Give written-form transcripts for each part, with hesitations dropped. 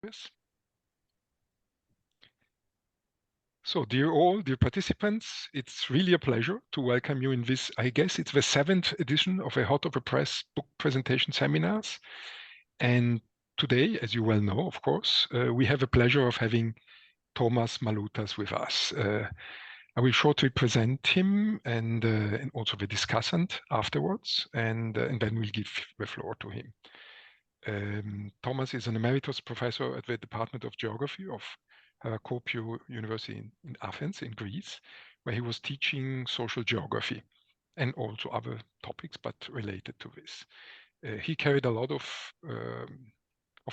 Yes. So, dear participants, it's really a pleasure to welcome you in this, I guess it's the 7th edition of a Hot of the Press book presentation seminars. And today, as you well know, of course, we have the pleasure of having Thomas Maloutas with us. I will shortly present him and also the discussant afterwards, and then we'll give the floor to him. Thomas is an Emeritus Professor at the Department of Geography of Kopiou University in Athens, in Greece, where he was teaching social geography and also other topics, but related to this. He carried a lot of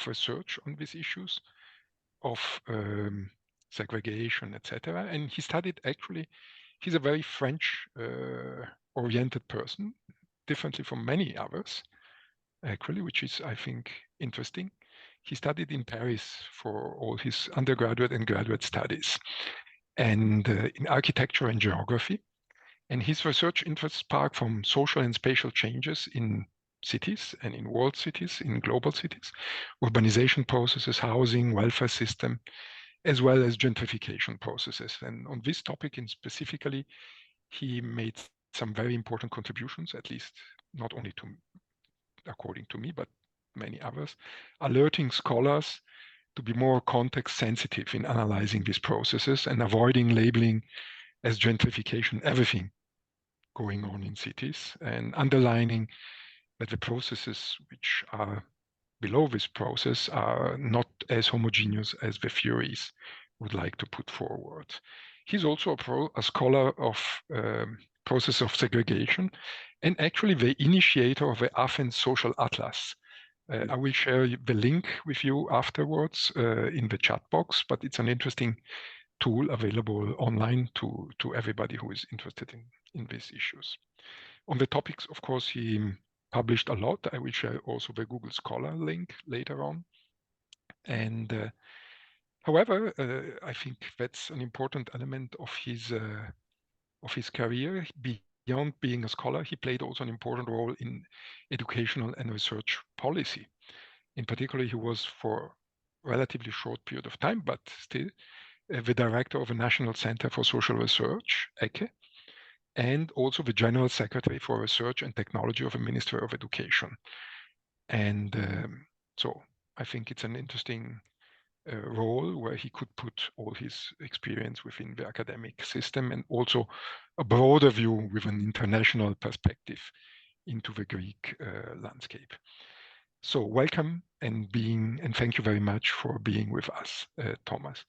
research on these issues of segregation, etc. And he studied actually, he's a very French oriented person, differently from many others, actually, which is, I think, interesting. He studied in Paris for all his undergraduate and graduate studies, and in architecture and geography. And his research interests spark from social and spatial changes in cities and in world cities, in global cities, urbanization processes, housing, welfare system, as well as gentrification processes. And on this topic in specifically, he made some very important contributions, at least not only to, according to me, but many others, alerting scholars to be more context sensitive in analyzing these processes and avoiding labeling as gentrification everything going on in cities, and underlining that the processes which are below this process are not as homogeneous as the theories would like to put forward. He's also a scholar of process of segregation, and actually the initiator of the Athens Social Atlas. I will share the link with you afterwards in the chat box, but it's an interesting tool available online to everybody who is interested in these issues. On the topics, of course, he published a lot. I will share also the Google Scholar link later on. And however, I think that's an important element of his career. Beyond being a scholar, he played also an important role in educational and research policy. In particular, he was for a relatively short period of time, but still, the director of the National Center for Social Research, ECHE, and also the General Secretary for Research and Technology of the Ministry of Education. And so I think it's an interesting role where he could put all his experience within the academic system and also a broader view with an international perspective into the Greek landscape. So welcome and thank you very much for being with us, Thomas.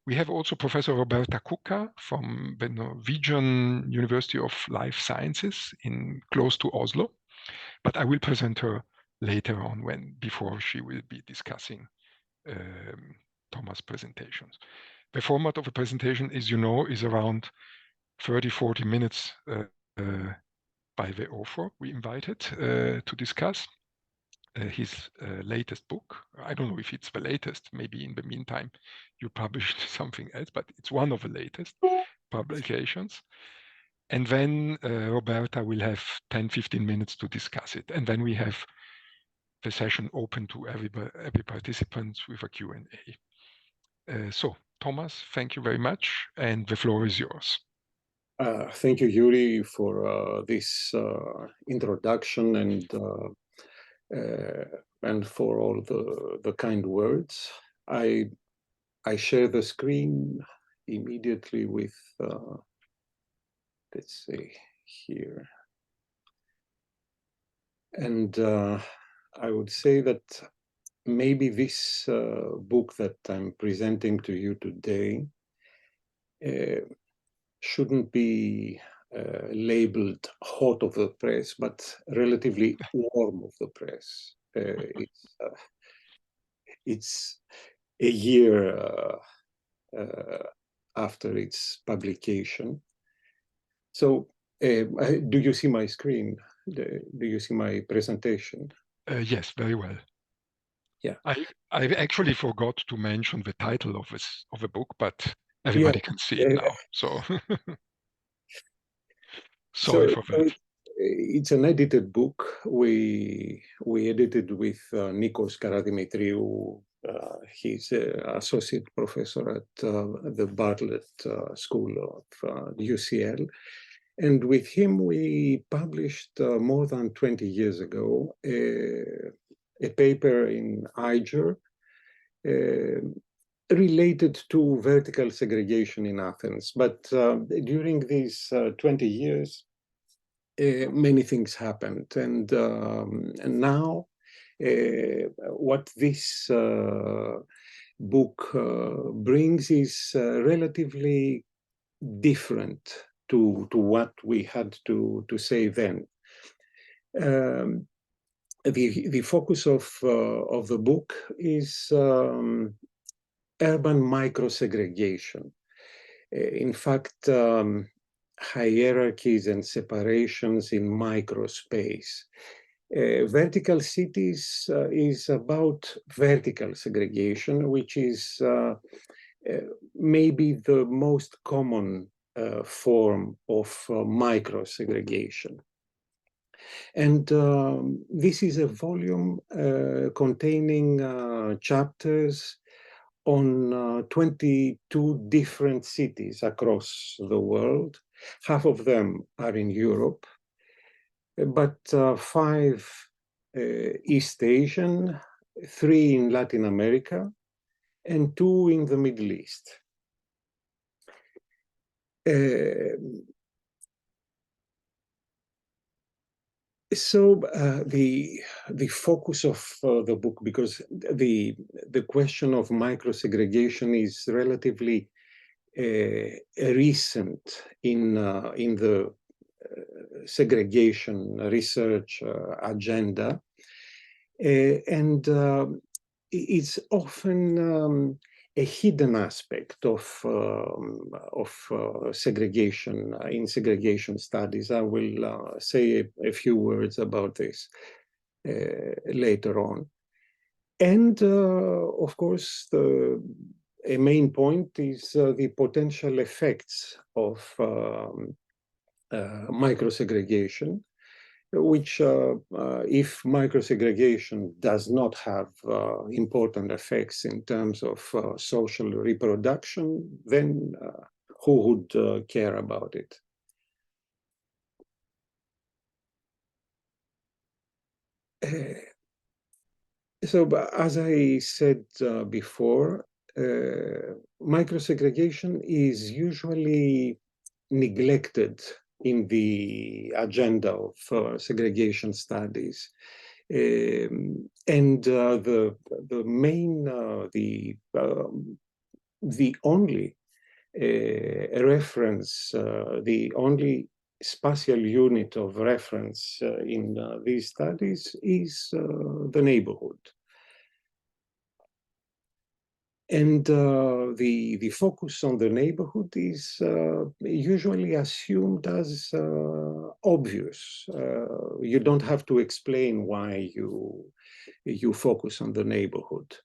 We have also Professor Roberta Cucca from the Norwegian University of Life Sciences close to Oslo, but I will present her later on before she will be discussing Thomas' presentations. The format of the presentation, as you know, is around 30-40 minutes by the author we invited to discuss his latest book. I don't know if it's the latest, maybe in the meantime you published something else, but it's one of the latest publications. And then Roberta will have 10-15 minutes to discuss it. And then we have the session open to every participant with a Q&A. So Thomas, thank you very much, and the floor is yours. Thank you, Yuri, for this introduction and for all the kind words. I share the screen immediately with, let's see here. And I would say that maybe this book that I'm presenting to you today shouldn't be labeled hot of the press, but relatively warm of the press. It's a year after its publication. So do you see my screen? Do you see my presentation? Yes, very well. Yeah. I actually forgot to mention the title of the book, but everybody can see it now. So sorry for that. It's an edited book. We edited with Nikos Karadimitriou He's an associate professor at the Bartlett School of UCL. And with him, we published more than 20 years ago a paper in IJER related to vertical segregation in Athens. But during these 20 years, many things happened. And now, what this book brings is relatively different to what we had to say then. The focus of the book is urban micro-segregation. In fact, hierarchies and separations in microspace. Vertical cities is about vertical segregation, which is maybe the most common form of micro-segregation. And this is a volume containing chapters on 22 different cities across the world. Half of them are in Europe, but 5 East Asian, 3 in Latin America, and 2 in the Middle East. So the focus of the book, because the question of micro-segregation is relatively recent in the segregation research agenda, and it's often a hidden aspect of segregation in segregation studies. I will say a few words about this later on. And of course, a main point is the potential effects of microsegregation, which if microsegregation does not have important effects in terms of social reproduction, then who would care about it? So as I said before, microsegregation is usually neglected in the agenda of segregation studies, and the main, the only reference, the only spatial unit of reference in these studies is the neighborhood. And the focus on the neighborhood is usually assumed as obvious. You don't have to explain why you focus on the neighborhood.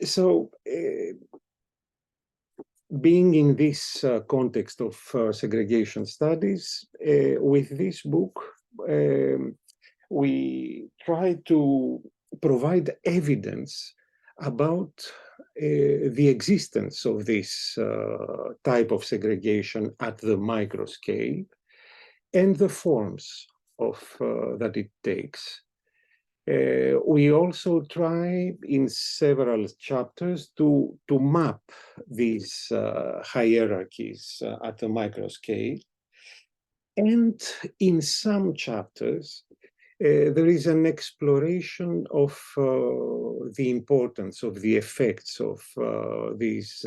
So being in this context of segregation studies, with this book, we try to provide evidence about the existence of this type of segregation at the micro scale and the forms of that it takes. We also try in several chapters to map these hierarchies at the micro scale. And in some chapters, there is an exploration of the importance of the effects of these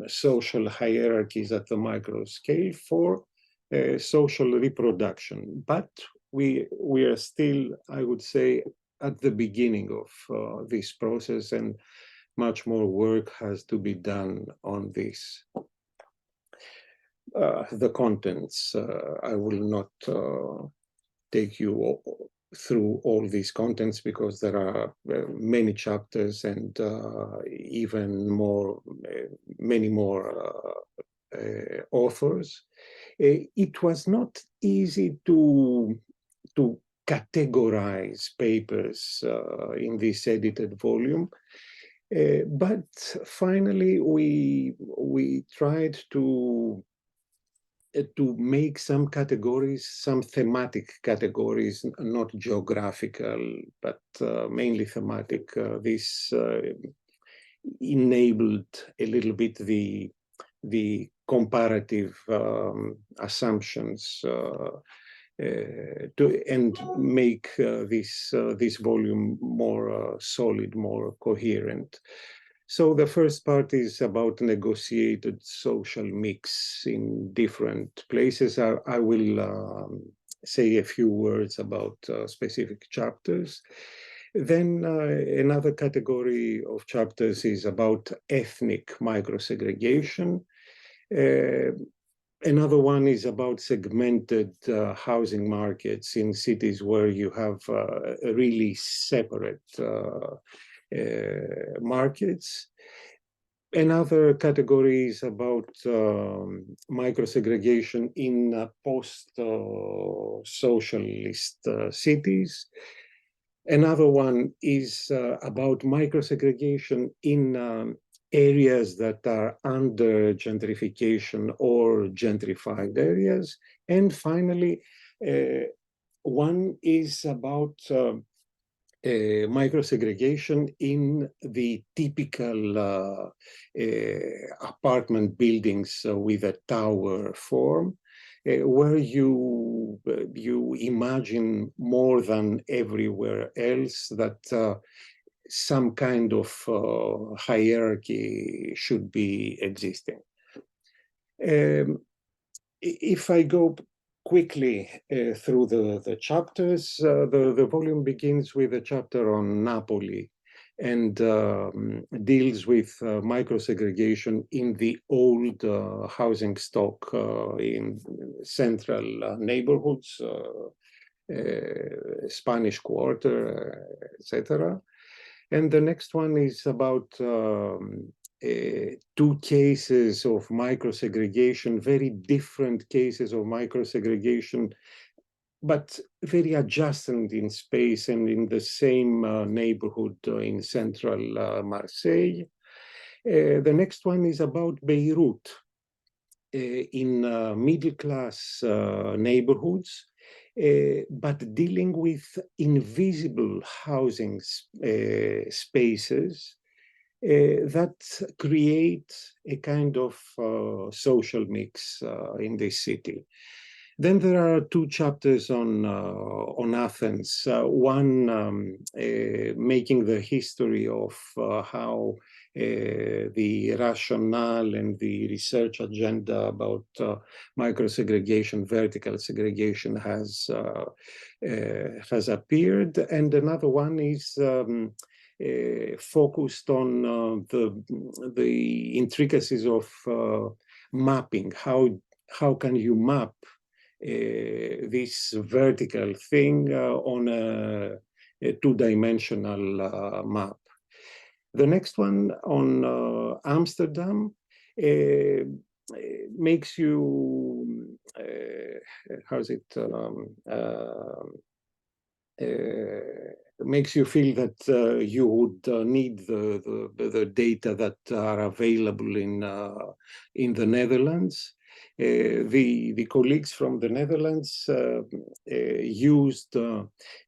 social hierarchies at the micro scale for social reproduction. But we are still, I would say, at the beginning of this process, and much more work has to be done on this. The contents, I will not take you through all these contents because there are many chapters and even more, many more authors. It was not easy to categorize papers in this edited volume. But finally, we tried to make some categories, some thematic categories, not geographical, but mainly thematic. This enabled a little bit the comparative assumptions and make this volume more solid, more coherent. So the first part is about negotiated social mix in different places. I will say a few words about specific chapters. Then another category of chapters is about ethnic microsegregation. Another one is about segmented housing markets in cities where you have really separate markets. Another category is about microsegregation in post-socialist cities. Another one is about microsegregation in areas that are under gentrification or gentrified areas. And finally, one is about microsegregation in the typical apartment buildings with a tower form, where you imagine more than everywhere else that some kind of hierarchy should be existing. If I go quickly through the chapters, the volume begins with a chapter on Napoli and deals with microsegregation in the old housing stock in central neighborhoods, Spanish Quarter, etc. And the next one is about two cases of microsegregation, very different cases of microsegregation, but very adjacent in space and in the same neighborhood in central Marseille. The next one is about Beirut in middle-class neighborhoods, but dealing with invisible housing spaces that create a kind of social mix in this city. Then there are two chapters on Athens. One making the history of how the rationale and the research agenda about microsegregation, vertical segregation has appeared, and another one is focused on the intricacies of mapping. How can you map this vertical thing on a two-dimensional map? The next one on Amsterdam makes you, makes you feel that you would need the data that are available in the Netherlands. The colleagues from the Netherlands used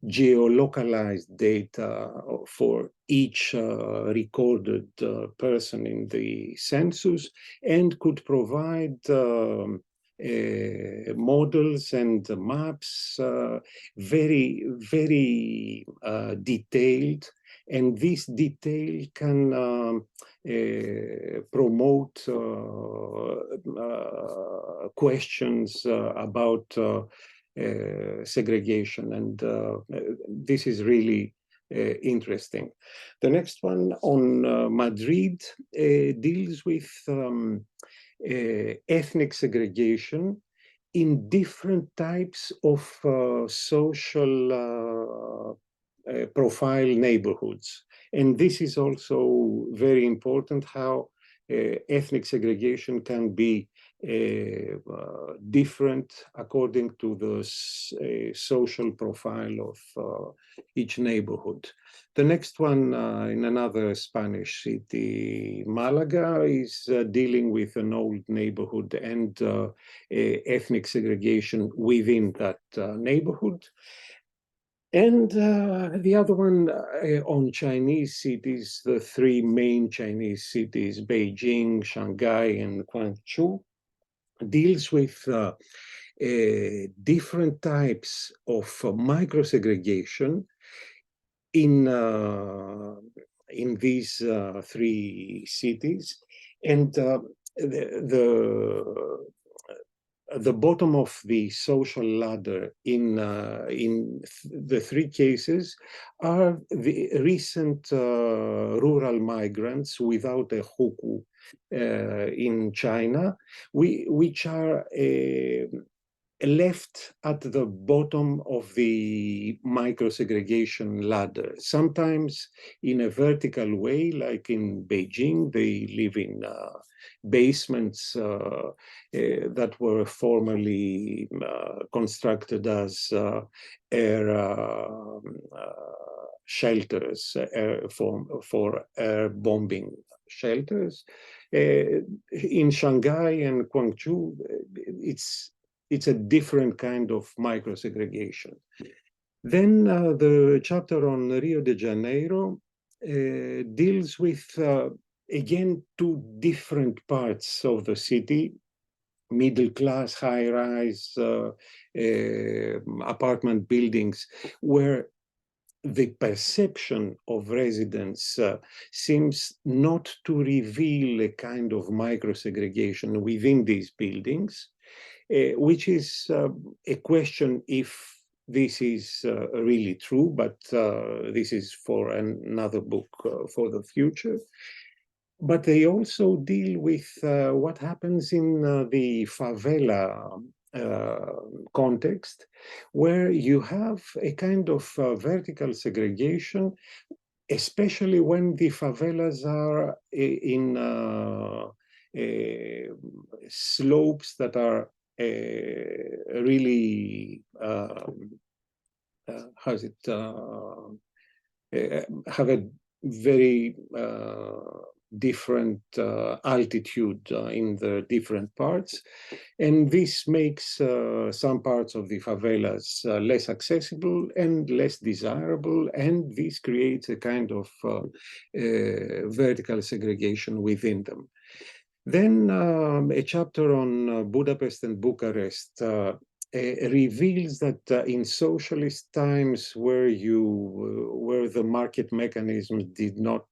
geolocalized data for each recorded person in the census and could provide models and maps, very, very detailed. And this detail can promote questions about segregation. And this is really interesting. The next one on Madrid deals with ethnic segregation in different types of social profile neighborhoods. And this is also very important, how ethnic segregation can be different according to the social profile of each neighborhood. The next one in another Spanish city, Malaga, is dealing with an old neighborhood and ethnic segregation within that neighborhood. And the other one on Chinese cities, the three main Chinese cities, Beijing, Shanghai, and Guangzhou, deals with different types of microsegregation in these three cities. And the bottom of the social ladder in the three cases are the recent rural migrants without a hukou in China, which are left at the bottom of the microsegregation ladder, sometimes in a vertical way, like in Beijing. They live in basements that were formerly constructed as air shelters for air bombing shelters. In Shanghai and Guangzhou, it's a different kind of microsegregation. Then the chapter on Rio de Janeiro deals with, again, two different parts of the city: middle class, high rise apartment buildings, where the perception of residents seems not to reveal a kind of microsegregation within these buildings, which is a question if this is really true, but this is for another book for the future. But they also deal with what happens in the favela context, where you have a kind of vertical segregation, especially when the favelas are in slopes that are really have a very different altitude in the different parts. And this makes some parts of the favelas less accessible and less desirable, and this creates a kind of vertical segregation within them. Then a chapter on Budapest and Bucharest reveals that in socialist times, where the market mechanisms did not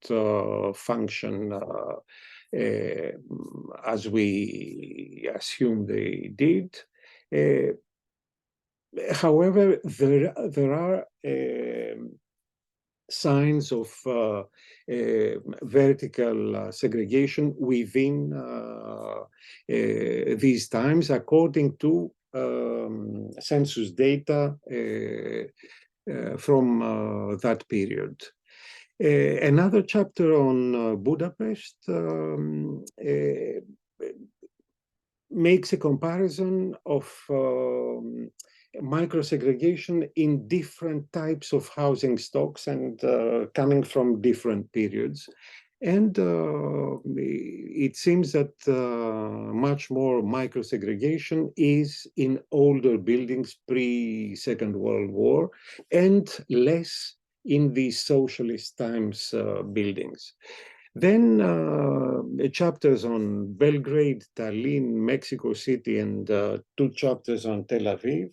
function as we assume they did. However, there are signs of vertical segregation within these times, according to census data from that period. Another chapter on Budapest makes a comparison of microsegregation in different types of housing stocks and coming from different periods. And it seems that much more microsegregation is in older buildings pre-Second World War and less in the socialist times buildings. Then chapters on Belgrade, Tallinn, Mexico City, and two chapters on Tel Aviv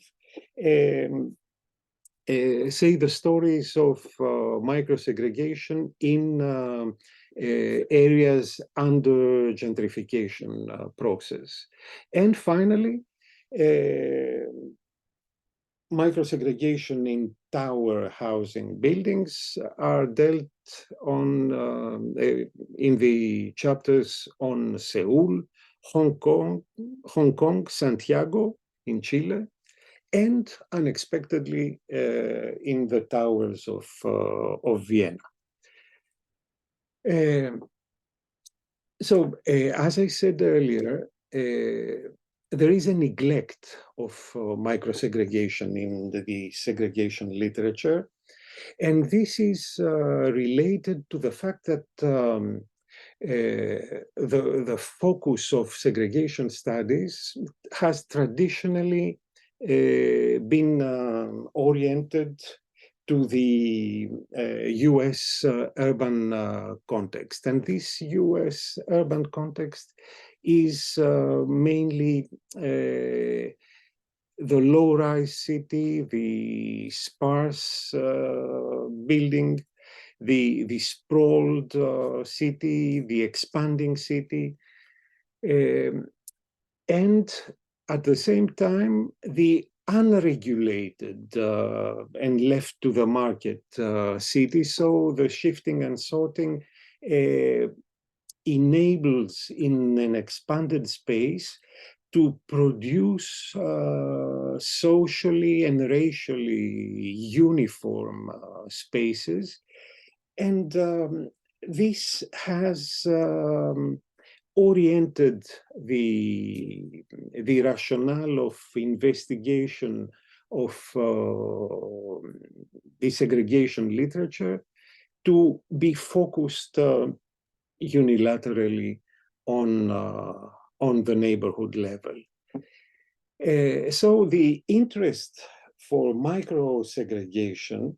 say the stories of microsegregation in areas under gentrification process. And finally, microsegregation in tower housing buildings are dealt on in the chapters on Seoul, Hong Kong, Santiago in Chile, and unexpectedly in the towers of Vienna. So, as I said earlier, there is a neglect of micro-segregation in the segregation literature. And this is related to the fact that the focus of segregation studies has traditionally been oriented to the US urban context. And this US urban context is mainly the low-rise city, the sparse building, the sprawled city, the expanding city, and at the same time, the unregulated and left to the market city. So the shifting and sorting enables in an expanded space to produce socially and racially uniform spaces. And this has oriented the rationale of investigation of desegregation literature to be focused unilaterally on the neighborhood level. So the interest for micro-segregation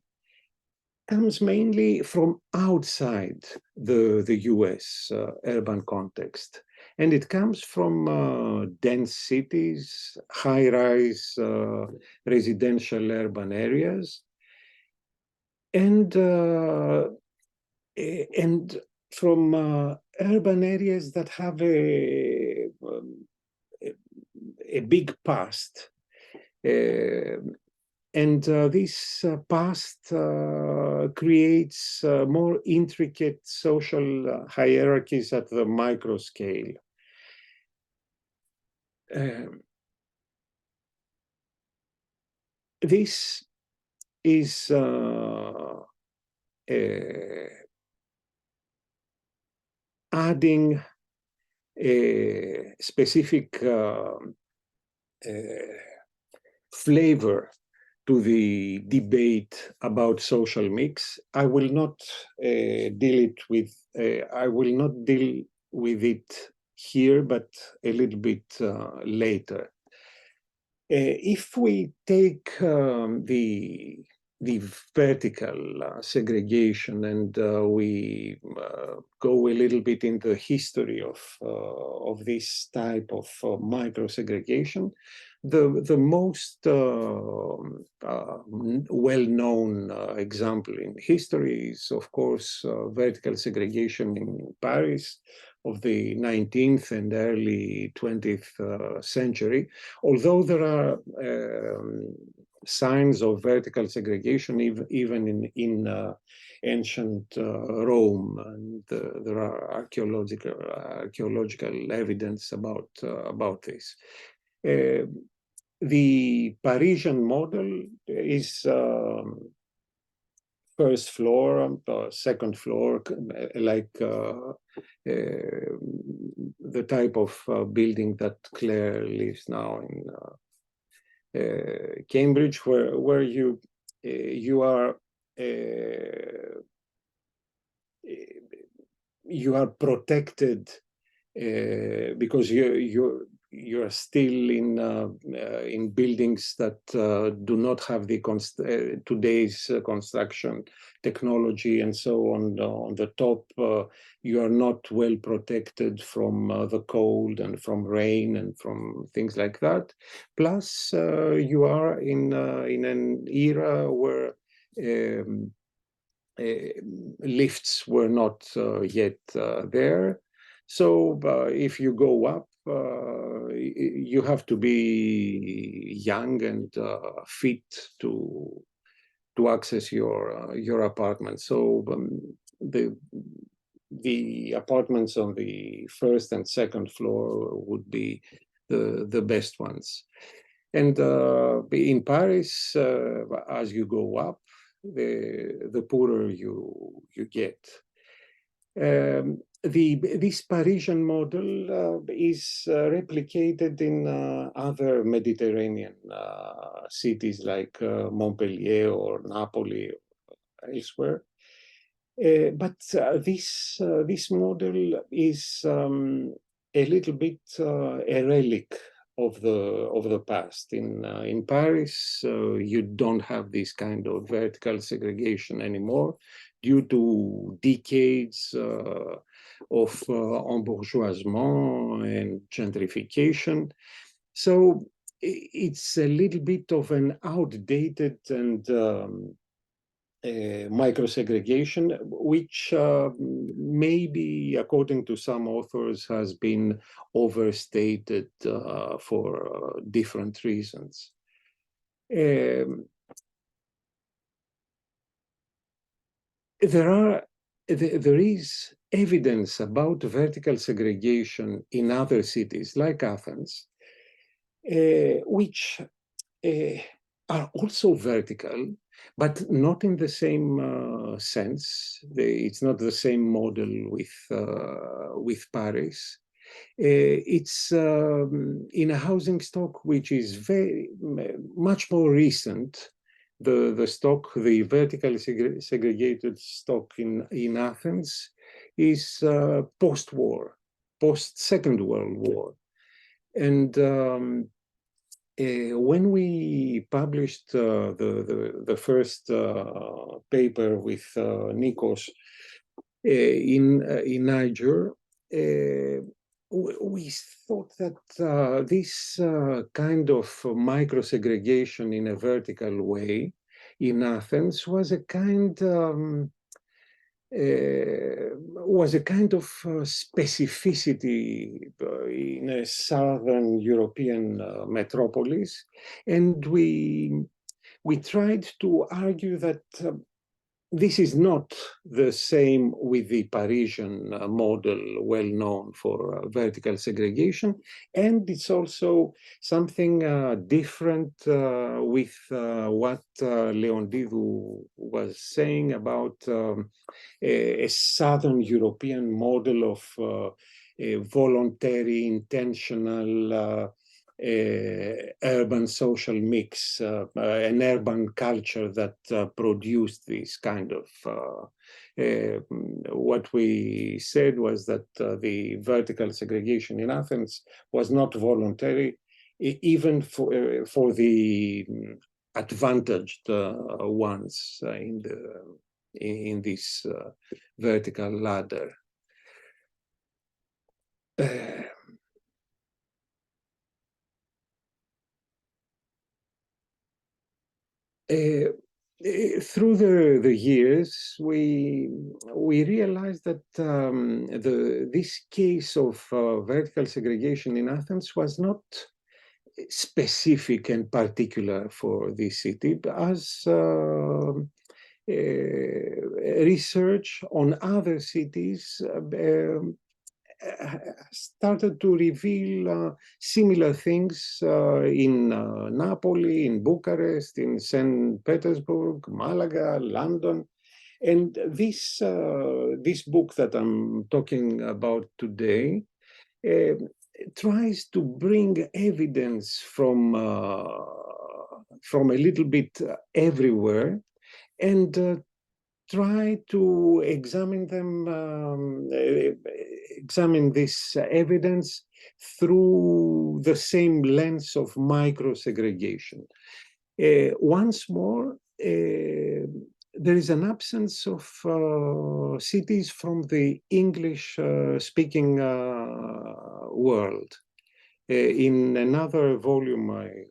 comes mainly from outside the US urban context. And it comes from dense cities, high-rise residential urban areas, and from urban areas that have a big past. And this past creates more intricate social hierarchies at the micro scale. This is adding a specific flavor to the debate about social mix. I will not deal with it here, but a little bit later. If we take the vertical segregation and we go a little bit in the history of this type of micro-segregation, the most well-known example in history is, of course, vertical segregation in Paris of the 19th and early 20th century, although there are signs of vertical segregation even in ancient Rome, and there are archaeological evidence about this. The Parisian model is first floor, second floor, like the type of building that Claire lives now in Cambridge, where you are protected because you are still in buildings that do not have the today's construction technology, and so on the top you are not well protected from the cold and from rain and from things like that. Plus you are in an era where lifts were not yet there. So if you go up, you have to be young and fit to access your apartment. So the apartments on the first and second floor would be the best ones. And in Paris, as you go up, the poorer you get. this Parisian model is replicated in other Mediterranean cities like Montpellier or Napoli or elsewhere. But this model is a little bit a relic of the past. In Paris, you don't have this kind of vertical segregation anymore due to decades of embourgeoisement and gentrification. So it's a little bit of an outdated and micro-segregation, which maybe, according to some authors, has been overstated for different reasons. There is evidence about vertical segregation in other cities like Athens, which are also vertical, but not in the same sense. It's not the same model with Paris. It's in a housing stock which is much more recent. The stock, the vertically segregated stock in Athens is post-war, post-Second World War. And when we published the first paper with Nikos in Niger, we thought that this kind of micro-segregation in a vertical way in Athens was a kind of specificity in a southern European metropolis, and we tried to argue that this is not the same with the Parisian model, well known for vertical segregation, and it's also something different with what Leonidou was saying about a Southern European model of a voluntary, intentional urban social mix, an urban culture that produced this kind of, what we said was that the vertical segregation in Athens was not voluntary, even for the advantaged ones in this vertical ladder. Through the years, we realized that this case of vertical segregation in Athens was not specific and particular for this city, as research on other cities started to reveal similar things in Napoli, in Bucharest, in St. Petersburg, Malaga, London. And this book that I'm talking about today tries to bring evidence from a little bit everywhere and try to examine them, examine this evidence through the same lens of micro-segregation. Once more, there is an absence of cities from the English-speaking world. In another volume I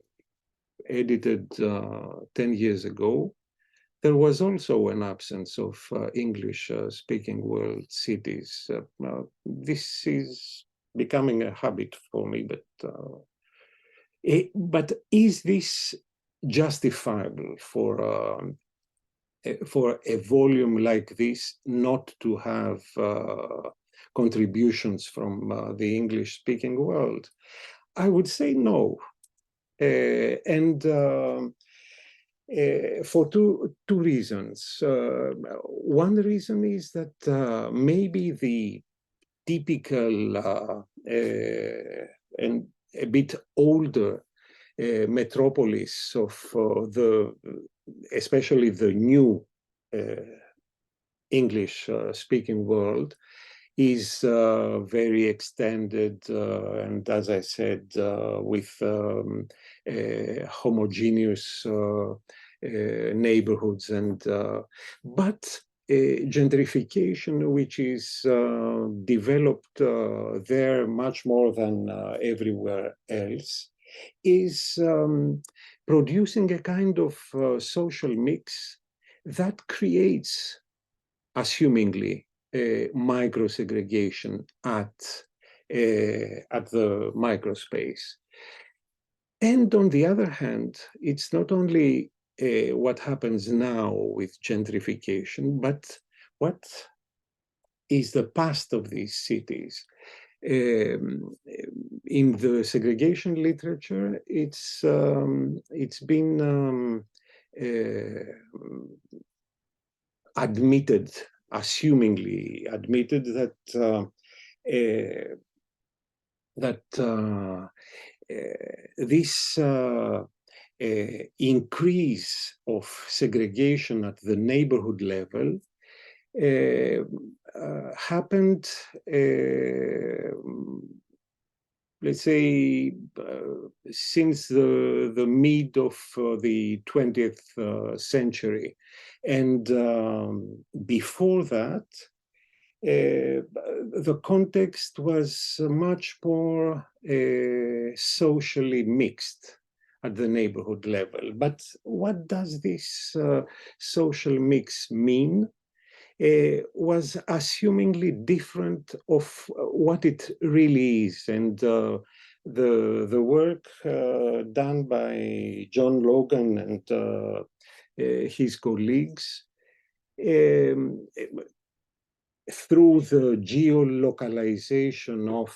edited 10 years ago, there was also an absence of English-speaking world cities. This is becoming a habit for me, but is this justifiable for a volume like this not to have contributions from the English-speaking world? I would say no. For two reasons. One reason is that maybe the typical and a bit older metropolis of especially the new English-speaking world is very extended and, as I said, with homogeneous neighborhoods but gentrification, which is developed there much more than everywhere else, is producing a kind of social mix that creates, assumingly, micro-segregation at the microspace. And on the other hand, it's not only what happens now with gentrification, but what is the past of these cities. In the segregation literature, it's been admitted, assumingly admitted, that this increase of segregation at the neighborhood level happened, let's say, since the mid of the 20th century. And before that, the context was much more socially mixed at the neighborhood level. But what does this social mix mean? Was assumingly different of what it really is. And the work done by John Logan and his colleagues through the geolocalization of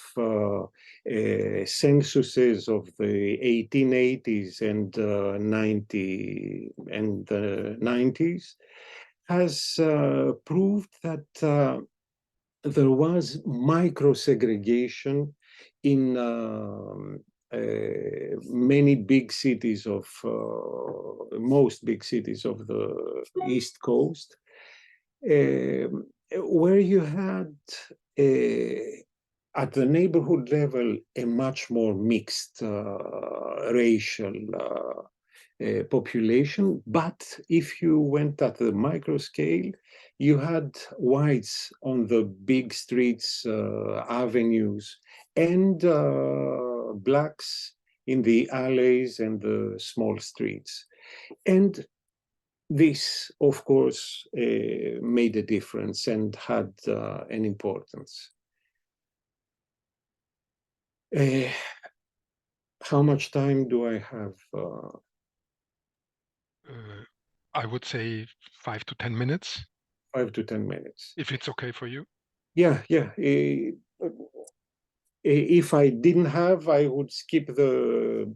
censuses of the 1880s and 90s, has proved that there was micro-segregation in many big cities of, most big cities of the East Coast, where you had, at the neighborhood level, a much more mixed racial population. But if you went at the micro scale, you had whites on the big streets, avenues, and blacks in the alleys and the small streets. And this, of course, made a difference and had an importance. How much time do I have? I would say 5 to 10 minutes. 5 to 10 minutes. If it's okay for you. Yeah. If I didn't have, I would skip the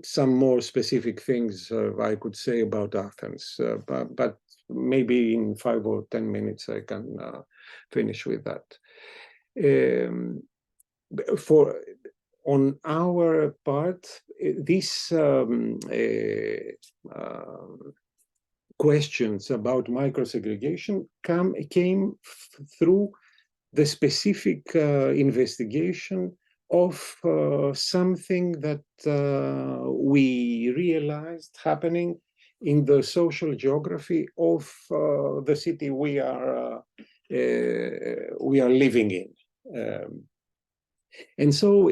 some more specific things I could say about Athens, but maybe in 5 or 10 minutes I can finish with that. On our part, these questions about microsegregation came through the specific investigation of something that we realized happening in the social geography of the city we are living in. And so,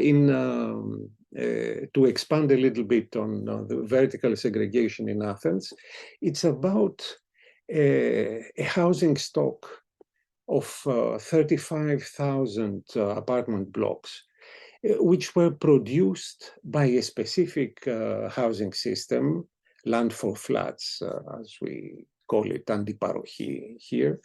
to expand a little bit on the vertical segregation in Athens, it's about a housing stock of 35,000 apartment blocks, which were produced by a specific housing system, land for flats, as we call it, antiparochi here,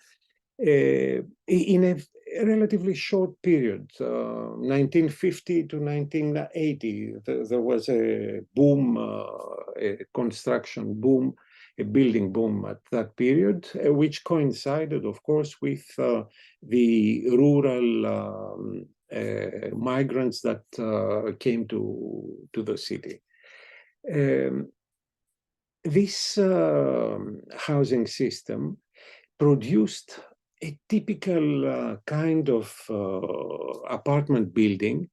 in a relatively short period, 1950 to 1980. There was a boom, a construction boom building boom at that period, which coincided, of course, with the rural migrants that came to the city. This housing system produced a typical kind of apartment building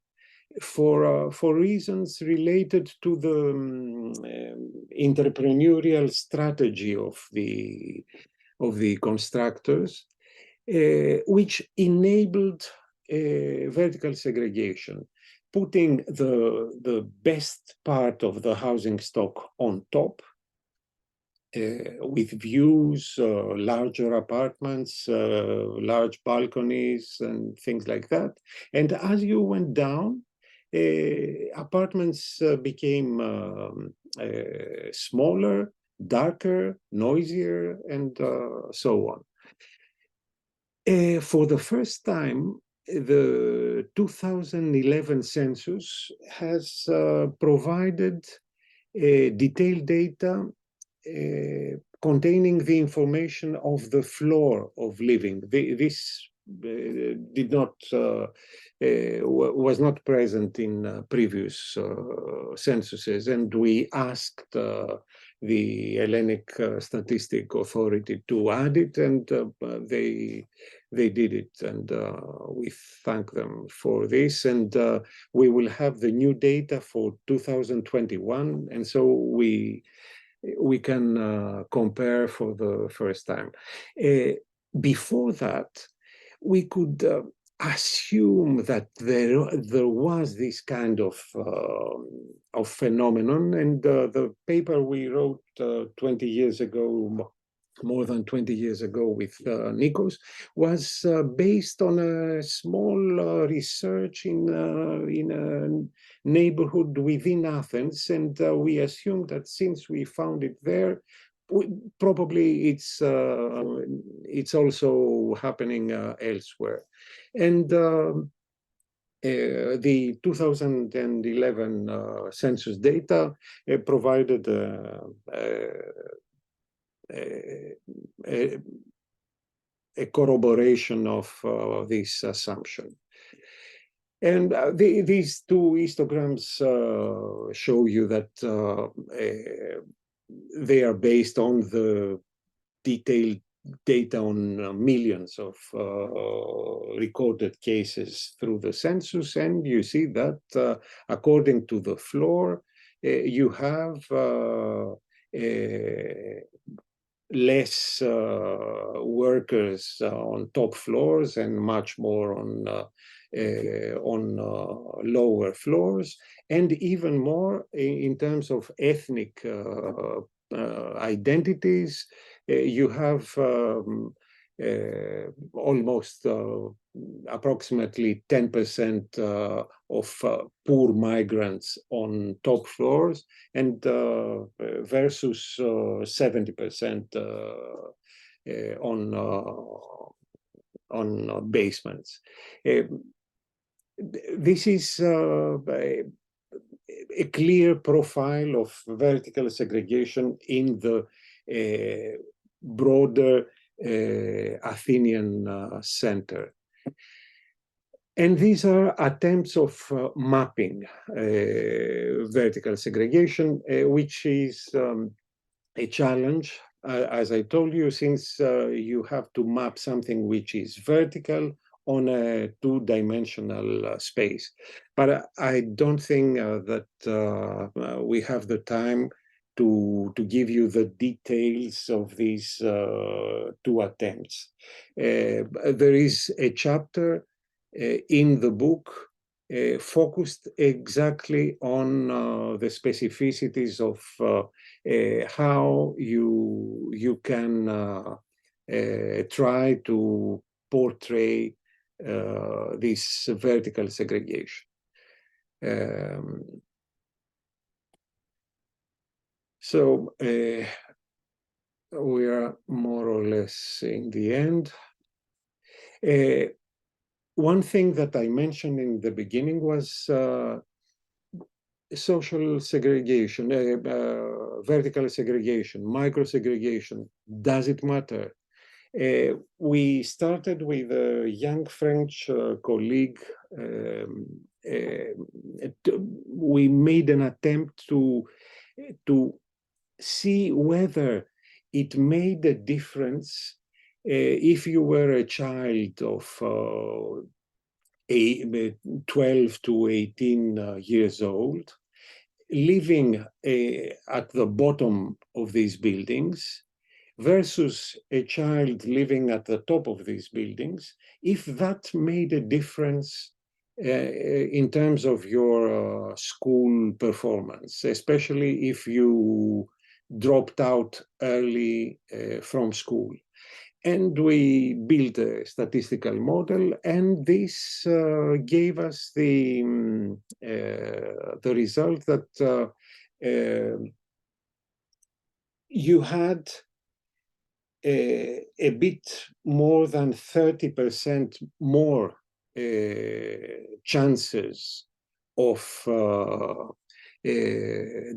for reasons related to the entrepreneurial strategy of the constructors, which enabled vertical segregation, putting the best part of the housing stock on top, with views, larger apartments, large balconies, and things like that. And as you went down, apartments became smaller, darker, noisier, and so on. For the first time, the 2011 census has provided detailed data containing the information of the floor of living. This was not present in previous censuses, and we asked the Hellenic Statistic Authority to add it, and they did it, and we thank them for this. And we will have the new data for 2021, and so we can compare for the first time. Before that, we could assume that there was this kind of phenomenon, and the paper we wrote 20 years ago, more than 20 years ago, with Nikos, was based on a small research in a neighborhood within Athens, and we assumed that since we found it there, probably it's also happening elsewhere. And the 2011 census data provided a corroboration of this assumption. And these two histograms show you that they are based on the detailed data on millions of recorded cases through the census. And you see that according to the floor, you have less workers on top floors and much more on lower floors, and even more in terms of ethnic identities. You have almost approximately 10% of poor migrants on top floors, and versus 70% on basements. This is a clear profile of vertical segregation in the broader Athenian center. And these are attempts of mapping vertical segregation, which is a challenge, as I told you, since you have to map something which is vertical on a two-dimensional space. But I don't think that we have the time to give you the details of these two attempts. There is a chapter in the book focused exactly on the specificities of how you can try to portray this vertical segregation. So we are more or less in the end. One thing that I mentioned in the beginning was social segregation, vertical segregation, micro-segregation, does it matter? We started with a young French colleague. We made an attempt to see whether it made a difference if you were a child of 12 to 18 years old, living at the bottom of these buildings versus a child living at the top of these buildings, if that made a difference in terms of your school performance, especially if you dropped out early from school. And we built a statistical model, and this gave us the result that you had a bit more than 30% more chances of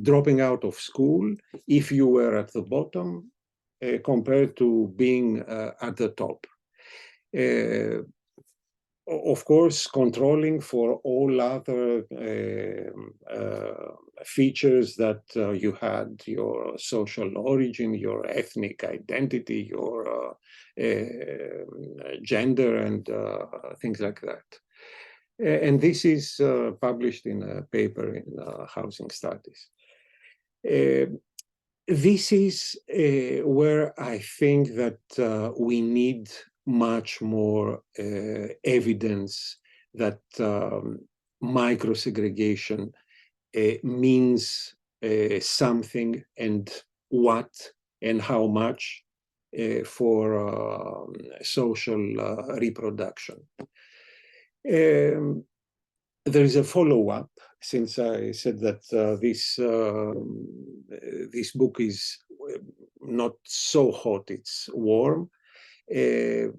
dropping out of school if you were at the bottom compared to being at the top. Of course, controlling for all other features that you had, your social origin, your ethnic identity, your gender, and things like that. And this is published in a paper in Housing Studies. This is where I think that we need much more evidence that micro-segregation means something, and what and how much for social reproduction. There is a follow-up, since I said that this book is not so hot, it's warm. There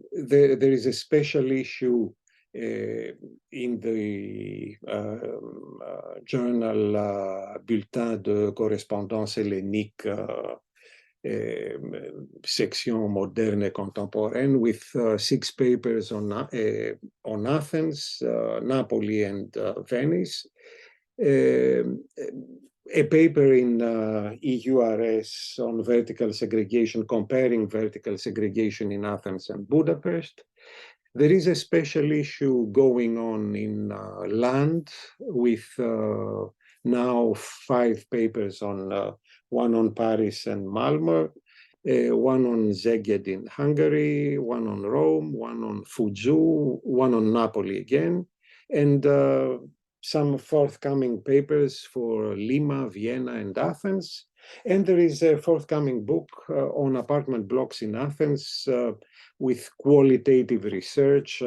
is a special issue in the journal Bulletin de Correspondance Hellénique, section moderne et contemporaine, with 6 papers on Athens, Napoli, and Venice. A paper in EURS on vertical segregation, comparing vertical segregation in Athens and Budapest. There is a special issue going on in land with now 5 papers on one on Paris and Malmö, one on Szeged in Hungary, one on Rome, one on Fuzhou, one on Napoli again, and some forthcoming papers for Lima, Vienna, and Athens. And there is a forthcoming book on apartment blocks in Athens with qualitative research,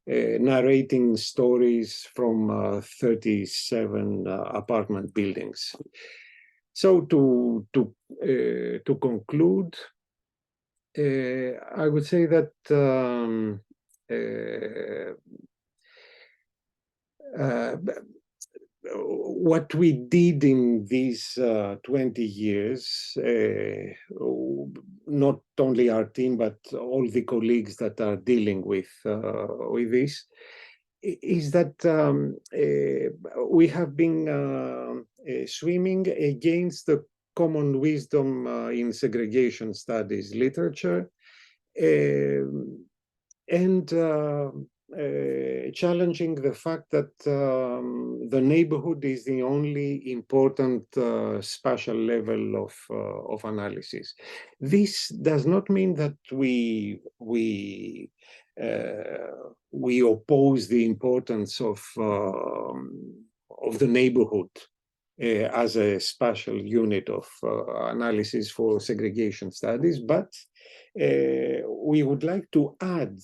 narrating stories from 37 apartment buildings. So to conclude, I would say that what we did in these 20 years, not only our team, but all the colleagues that are dealing with this, is that we have been swimming against the common wisdom in segregation studies literature, and challenging the fact that the neighborhood is the only important spatial level of analysis. This does not mean that we oppose the importance of the neighborhood as a spatial unit of analysis for segregation studies, but we would like to add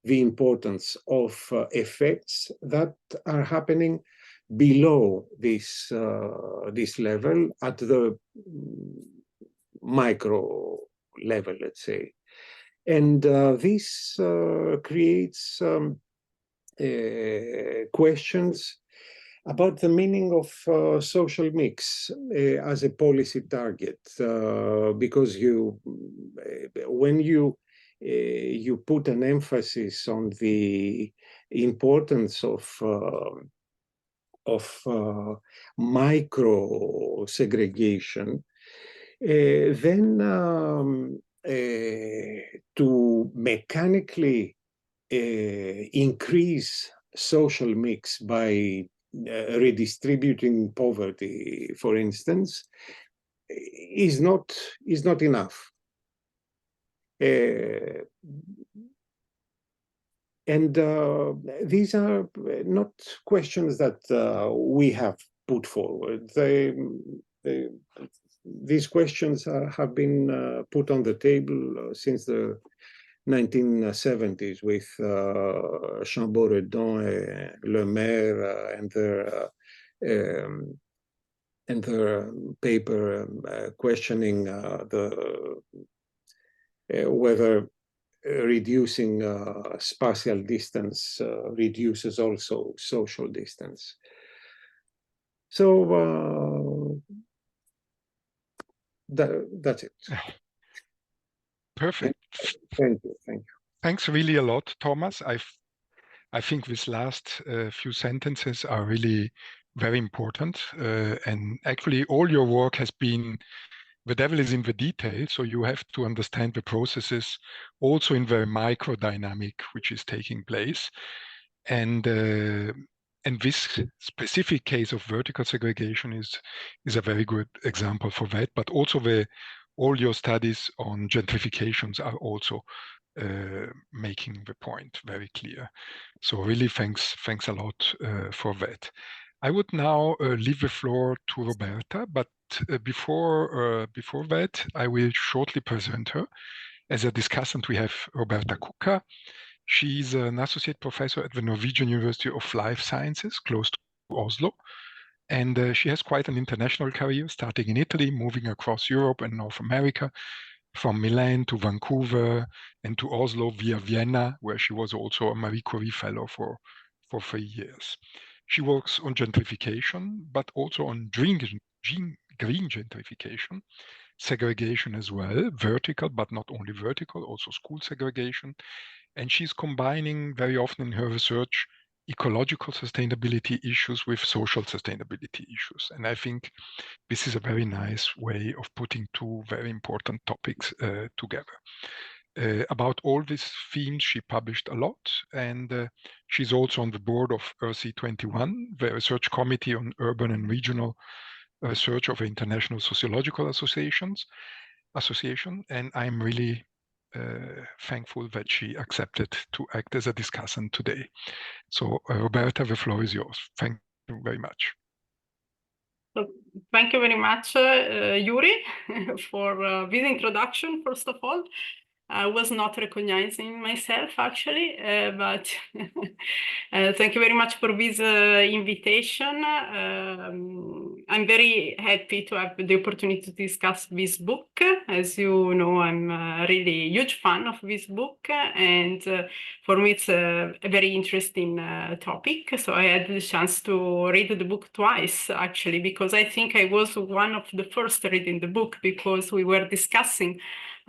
the importance of effects that are happening below this level, at the micro level, let's say. And this creates questions about the meaning of social mix as a policy target, because when you put an emphasis on the importance of micro-segregation, then to mechanically increase social mix by redistributing poverty, for instance, is not enough. And these are not questions that we have put forward. These questions have been put on the table since the 1970s with Chambaud-Redon and Le Maire and their paper questioning whether reducing spatial distance reduces also social distance. So that's it. Perfect. Thank you. Thanks really a lot, Thomas. I think these last few sentences are really very important. And actually all your work has been, the devil is in the detail, so you have to understand the processes also in the micro dynamic which is taking place. And this specific case of vertical segregation is a very good example for that, but also all your studies on gentrifications are also making the point very clear. So really thanks a lot for that. I would now leave the floor to Roberta, but before that, I will shortly present her. As a discussant, we have Roberta Cucca. She's an associate professor at the Norwegian University of Life Sciences, close to Oslo. And she has quite an international career, starting in Italy, moving across Europe and North America, from Milan to Vancouver and to Oslo via Vienna, where she was also a Marie Curie Fellow for 3 years. She works on gentrification, but also on green gentrification, segregation as well, vertical, but not only vertical, also school segregation. And she's combining very often in her research ecological sustainability issues with social sustainability issues. And I think this is a very nice way of putting two very important topics together. About all these themes, she published a lot, and she's also on the board of RC21, the research committee on urban and regional research of the International Sociological Association, and I'm really thankful that she accepted to act as a discussant today. So Roberta, the floor is yours. Thank you very much. So, thank you very much, Yuri, for this introduction, first of all. I was not recognizing myself, actually, but thank you very much for this invitation. I'm very happy to have the opportunity to discuss this book. As you know, I'm a really huge fan of this book, and for me, it's a very interesting topic. So I had the chance to read the book twice, actually, because I think I was one of the first reading the book, because we were discussing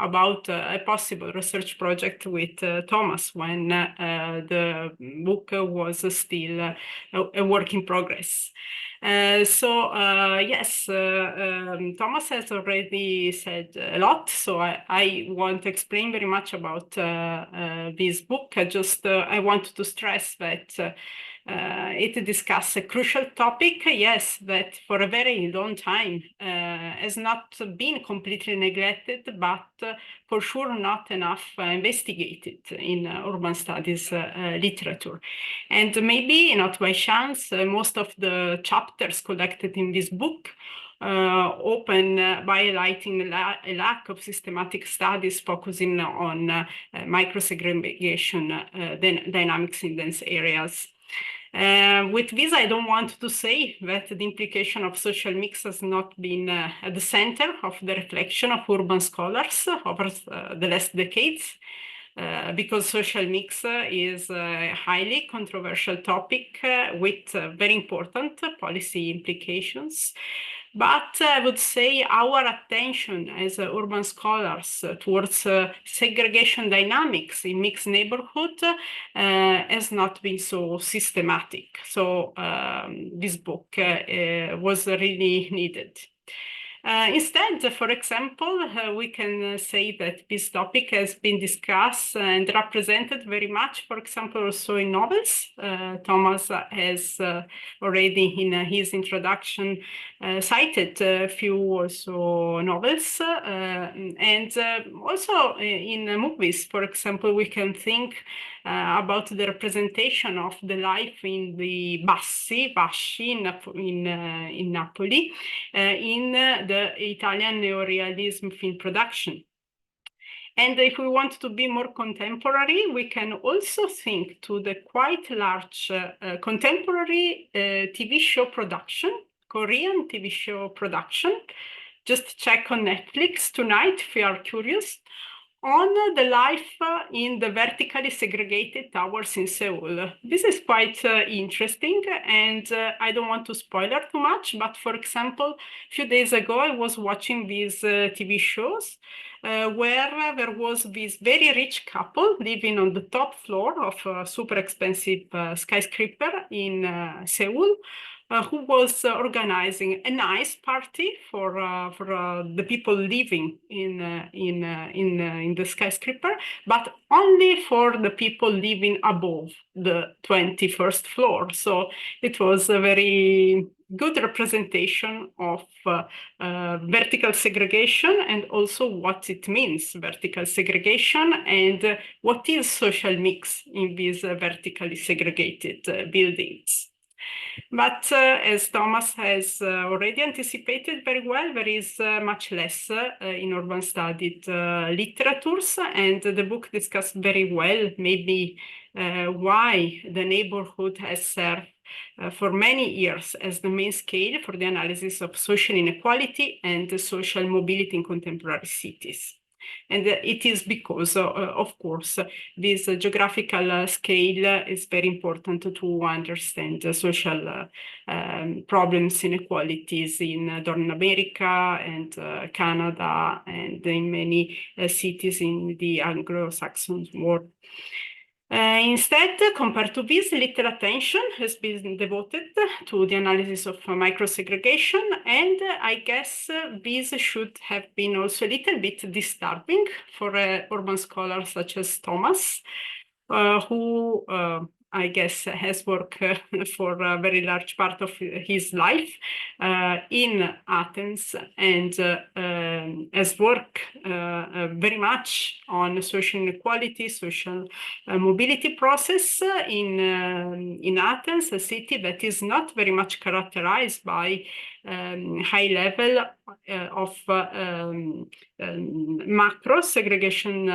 about a possible research project with Thomas when the book was still a work in progress. Yes, Thomas has already said a lot, so I want to explain very much about this book. I want to stress that it discusses a crucial topic, yes, that for a very long time has not been completely neglected, but for sure not enough investigated in urban studies literature. And maybe not by chance, most of the chapters collected in this book open by highlighting a lack of systematic studies focusing on micro-segregation dynamics in dense areas. With this, I don't want to say that the implication of social mix has not been at the center of the reflection of urban scholars over the last decades. because social mix is a highly controversial topic with very important policy implications. But I would say our attention as urban scholars towards segregation dynamics in mixed neighborhood has not been so systematic. So this book was really needed. Instead, for example, we can say that this topic has been discussed and represented very much, for example, also in novels. Thomas has already in his introduction cited a few also novels, and also in movies. For example, we can think about the representation of the life in the Vasci in Napoli, in the Italian neorealism film production. And if we want to be more contemporary, we can also think to the quite large contemporary TV show production, Korean TV show production. Just check on Netflix tonight if you are curious, on the life in the vertically segregated towers in Seoul. This is quite interesting, and I don't want to spoil it too much, but for example, a few days ago, I was watching these TV shows where there was this very rich couple living on the top floor of a super expensive skyscraper in Seoul, who was organizing a nice party for the people living in the skyscraper, but only for the people living above the 21st floor. So it was a very good representation of vertical segregation and also what it means, vertical segregation, and what is social mix in these vertically segregated buildings. But as Thomas has already anticipated very well, there is much less in urban studied literatures, and the book discussed very well maybe why the neighborhood has served for many years as the main scale for the analysis of social inequality and social mobility in contemporary cities. And it is because, of course, this geographical scale is very important to understand social problems, inequalities in North America and Canada and in many cities in the Anglo-Saxon world. Instead, compared to this, little attention has been devoted to the analysis of micro-segregation, and I guess this should have been also a little bit disturbing for urban scholars such as Thomas, who I guess has worked for a very large part of his life in Athens and has worked very much on social inequality, social mobility process in Athens, a city that is not very much characterized by high level of macro segregation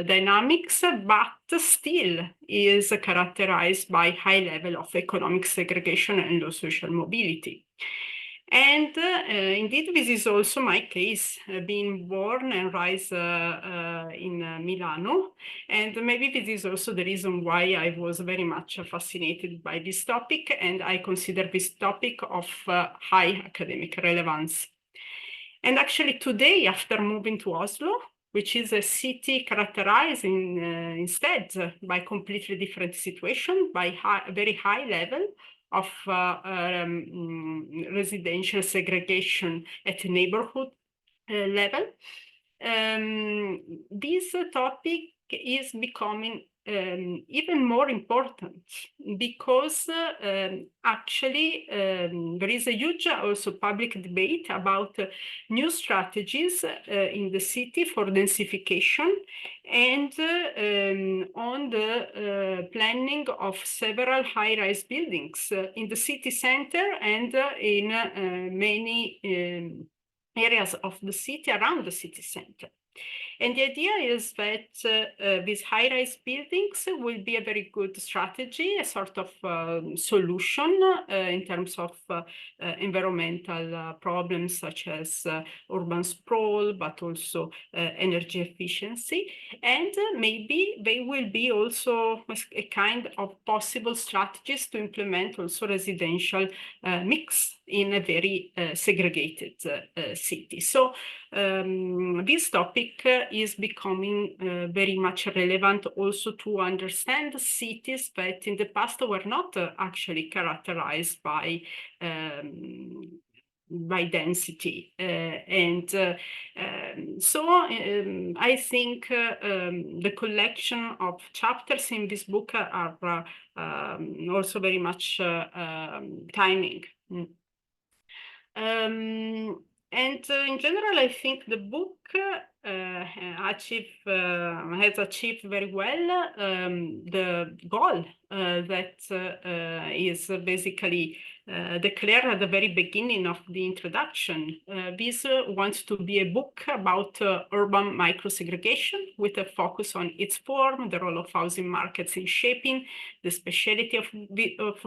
dynamics, but still is characterized by high level of economic segregation and low social mobility. And indeed, this is also my case, being born and raised in Milano. And maybe this is also the reason why I was very much fascinated by this topic, and I consider this topic of high academic relevance. And actually today, after moving to Oslo, which is a city characterized instead by completely different situation, by very high level of residential segregation at neighborhood level, this topic is becoming even more important because actually there is a huge also public debate about new strategies in the city for densification and on the planning of several high-rise buildings in the city center and in many areas of the city around the city center. And the idea is that these high-rise buildings will be a very good strategy, a sort of solution in terms of environmental problems such as urban sprawl, but also energy efficiency. And maybe they will be also a kind of possible strategies to implement also residential mix in a very segregated city. So this topic is becoming very much relevant also to understand cities that in the past were not actually characterized by density. I think the collection of chapters in this book are also very much timing. In general, I think the book has achieved very well the goal that is basically declared at the very beginning of the introduction. This wants to be a book about urban micro-segregation with a focus on its form, the role of housing markets in shaping the speciality of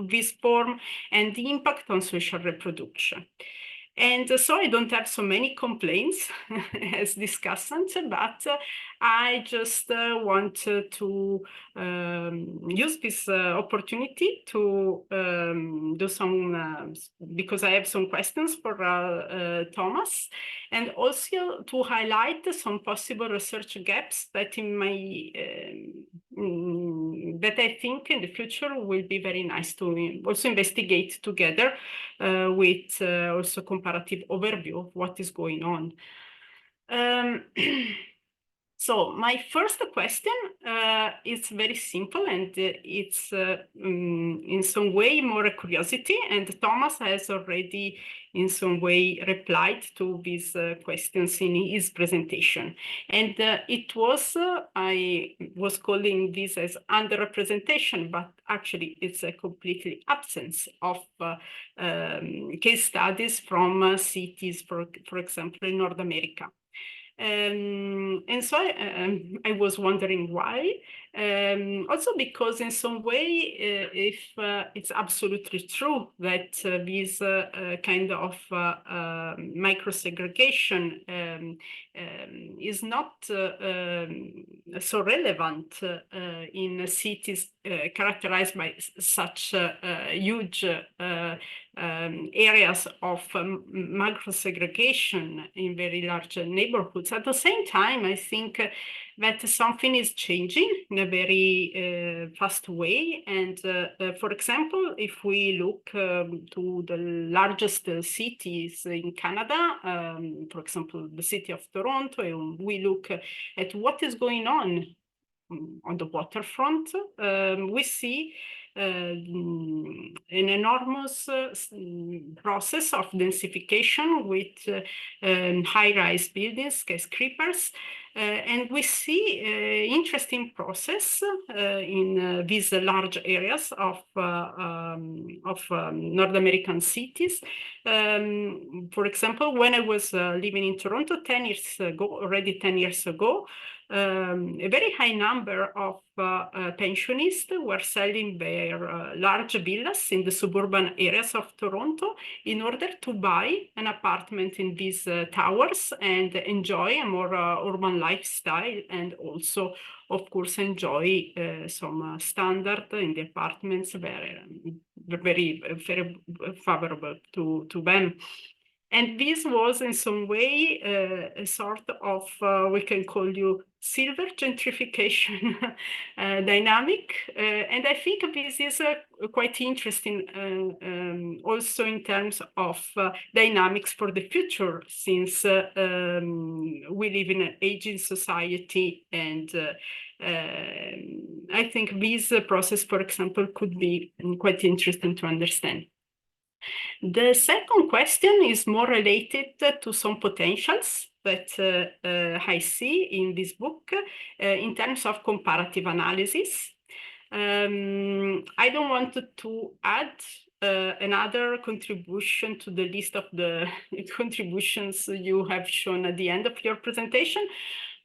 this form, and the impact on social reproduction. And so I don't have so many complaints as discussant, but I just want to use this opportunity to do some, because I have some questions for Thomas, and also to highlight some possible research gaps that that I think in the future will be very nice to also investigate together with also comparative overview of what is going on. So my first question is very simple, and it's in some way more a curiosity, and Thomas has already in some way replied to these questions in his presentation. And it was, I was calling this as underrepresentation, but actually it's a completely absence of case studies from cities, for example, in North America. And so I was wondering why. Also because in some way, if it's absolutely true that this kind of micro-segregation is not so relevant in cities characterized by such huge areas of micro-segregation in very large neighborhoods. At the same time, I think that something is changing in a very fast way. And for example, if we look to the largest cities in Canada, for example, the city of Toronto, and we look at what is going on the waterfront, we see an enormous process of densification with high-rise buildings, skyscrapers, and we see an interesting process in these large areas of North American cities. For example, when I was living in Toronto 10 years ago, already 10 years ago, a very high number of pensionists were selling their large villas in the suburban areas of Toronto in order to buy an apartment in these towers and enjoy a more urban lifestyle, and also, of course, enjoy some standard in the apartments very favorable to them. And this was in some way a sort of, we can call you silver gentrification dynamic. And I think this is quite interesting also in terms of dynamics for the future, since we live in an aging society. And I think this process, for example, could be quite interesting to understand. The second question is more related to some potentials that I see in this book in terms of comparative analysis. I don't want to add another contribution to the list of the contributions you have shown at the end of your presentation,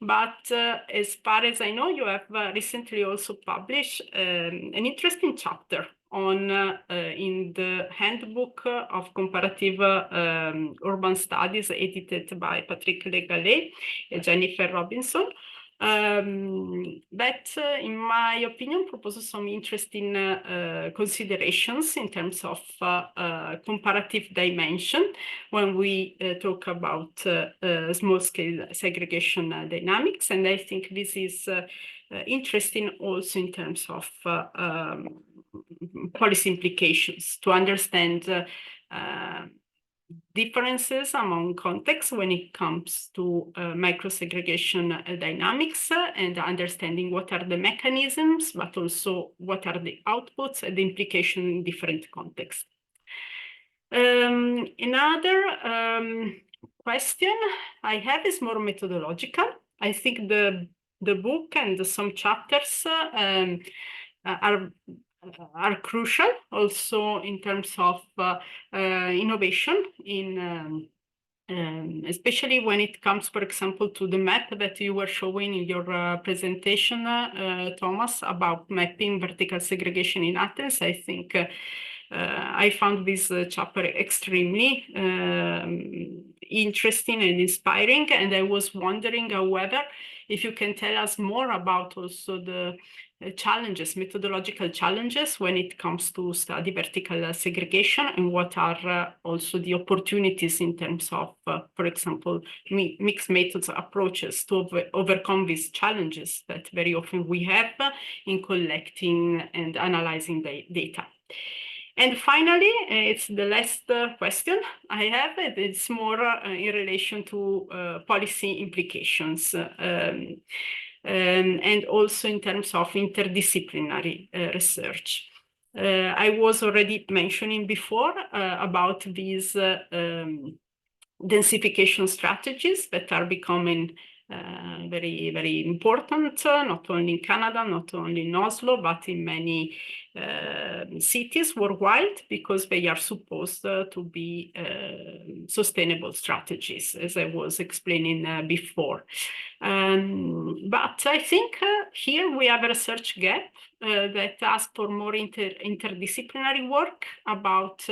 But as far as I know, you have recently also published an interesting chapter on in the Handbook of Comparative Urban Studies, edited by Patrick Legalet and Jennifer Robinson. That, in my opinion, proposes some interesting considerations in terms of comparative dimension when we talk about small-scale segregation dynamics. And I think this is interesting also in terms of policy implications to understand differences among contexts when it comes to micro-segregation dynamics and understanding what are the mechanisms, but also what are the outputs and the implications in different contexts. Another question I have is more methodological. I think the book and some chapters are crucial also in terms of innovation in especially when it comes, for example, to the map that you were showing in your presentation, Thomas, about mapping vertical segregation in Athens. I think I found this chapter extremely interesting and inspiring, and I was wondering, however, if you can tell us more about also the challenges, methodological challenges when it comes to study vertical segregation, and what are also the opportunities in terms of, for example, mixed methods approaches to overcome these challenges that very often we have in collecting and analyzing the data. And finally, it's the last question I have. It's more in relation to policy implications and also in terms of interdisciplinary research. I was already mentioning before about these densification strategies that are becoming very, very important, not only in Canada, not only in Oslo, but in many cities worldwide, because they are supposed to be sustainable strategies, as I was explaining before. But I think here we have a research gap that asks for more interdisciplinary work about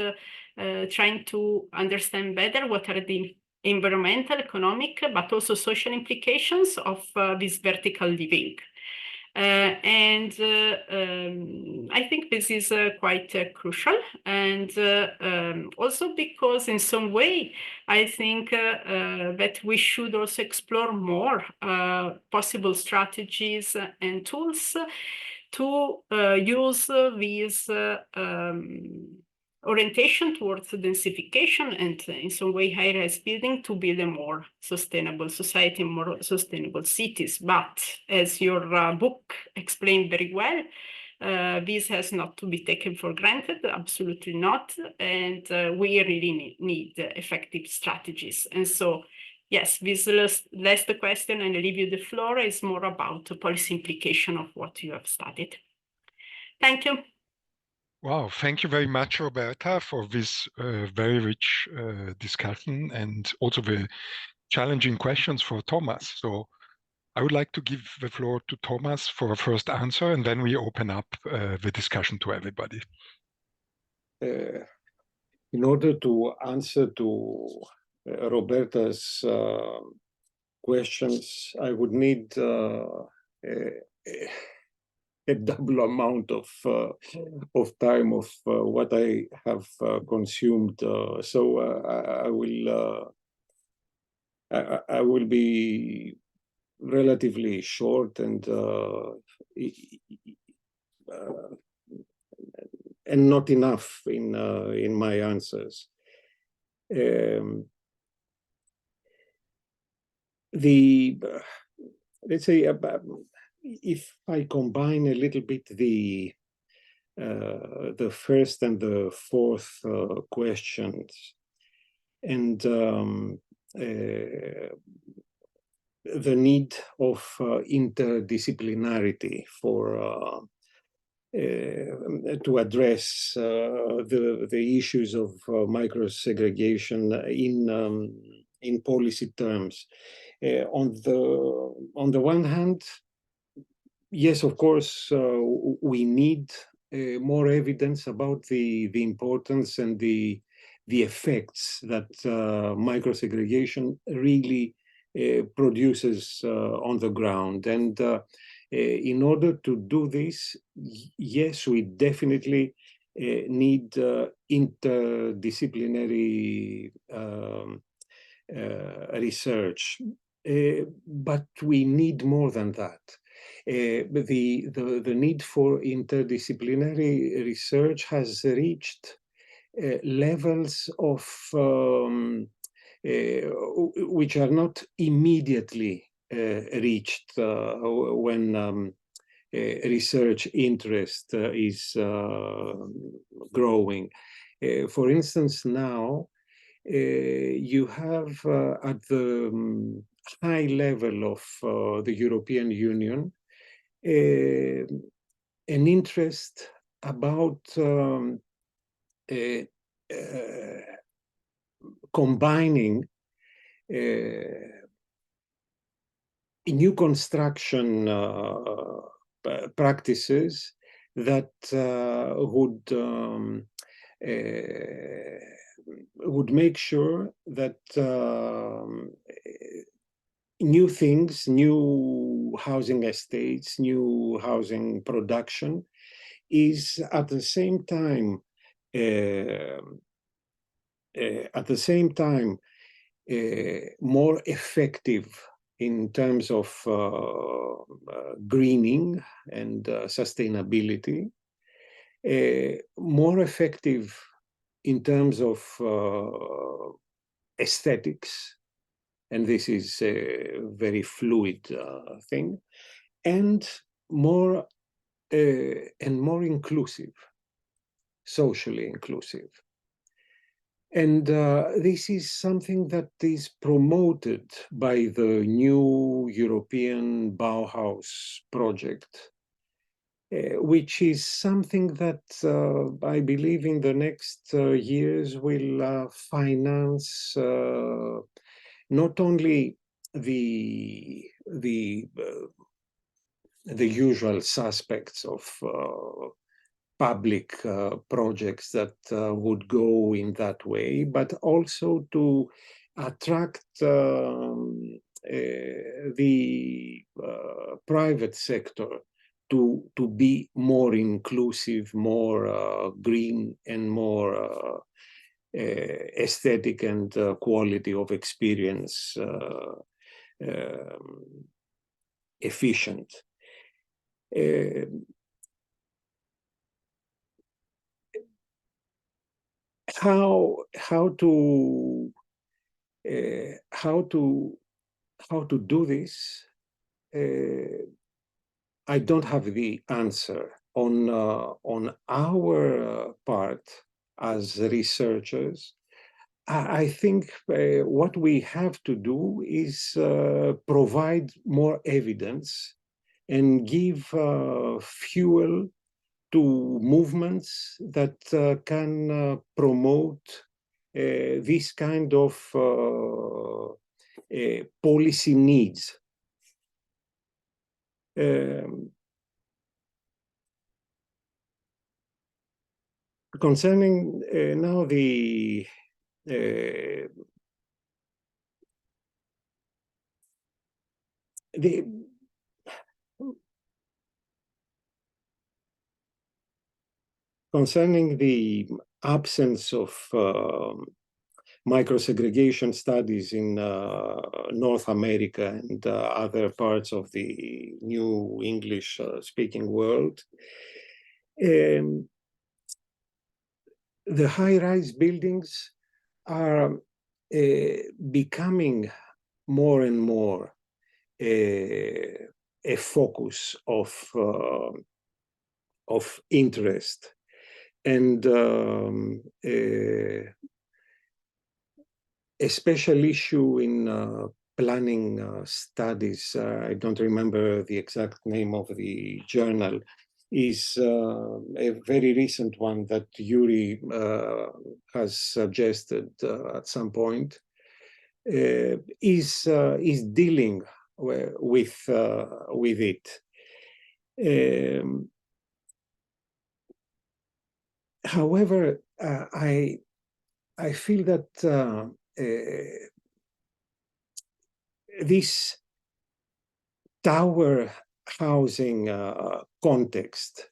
trying to understand better what are the environmental, economic, but also social implications of this vertical living. I think this is quite crucial, and also because in some way, I think that we should also explore more possible strategies and tools to use these orientation towards densification and in some way high-rise building to build a more sustainable society, more sustainable cities. But as your book explained very well, this has not to be taken for granted, absolutely not. And we really need effective strategies. And so, yes, this last question, and I leave you the floor, is more about the policy implication of what you have studied. Thank you. Wow, thank you very much, Roberta, for this very rich discussion and also the challenging questions for Thomas. So I would like to give the floor to Thomas for a first answer, and then we open up the discussion to everybody. In order to answer to Roberta's questions, I would need a double amount of time of what I have consumed. So I will be relatively short and not enough in my answers. Let's say if I combine a little bit the first and the fourth questions, and the need of interdisciplinarity for to address the issues of micro-segregation in policy terms, On the one hand, yes, of course, we need more evidence about the importance and the effects that microsegregation really produces on the ground. And in order to do this, yes, we definitely need interdisciplinary research, but we need more than that. The need for interdisciplinary research has reached levels of which are not immediately reached when research interest is growing. For instance, now you have at the high level of the European Union an interest about combining new construction practices that would make sure that new things, new housing estates, new housing production is at the same time more effective in terms of greening and sustainability, more effective in terms of aesthetics, and this is a very fluid thing, and more inclusive, socially inclusive. And this is something that is promoted by the new European Bauhaus project, which is something that I believe in the next years will finance not only the usual suspects of public projects that would go in that way, but also to attract the private sector to be more inclusive, more green, and more aesthetic and quality of experience efficient. How to do this? I don't have the answer. On our part as researchers, I think what we have to do is provide more evidence and give fuel to movements that can promote this kind of policy needs. Concerning now concerning the absence of microsegregation studies in North America and other parts of the new English-speaking world, the high-rise buildings are becoming more and more a focus of interest, and a special issue in planning studies, I don't remember the exact name of the journal, is a very recent one that Yuri has suggested at some point, is dealing with it. However, I feel that this tower housing context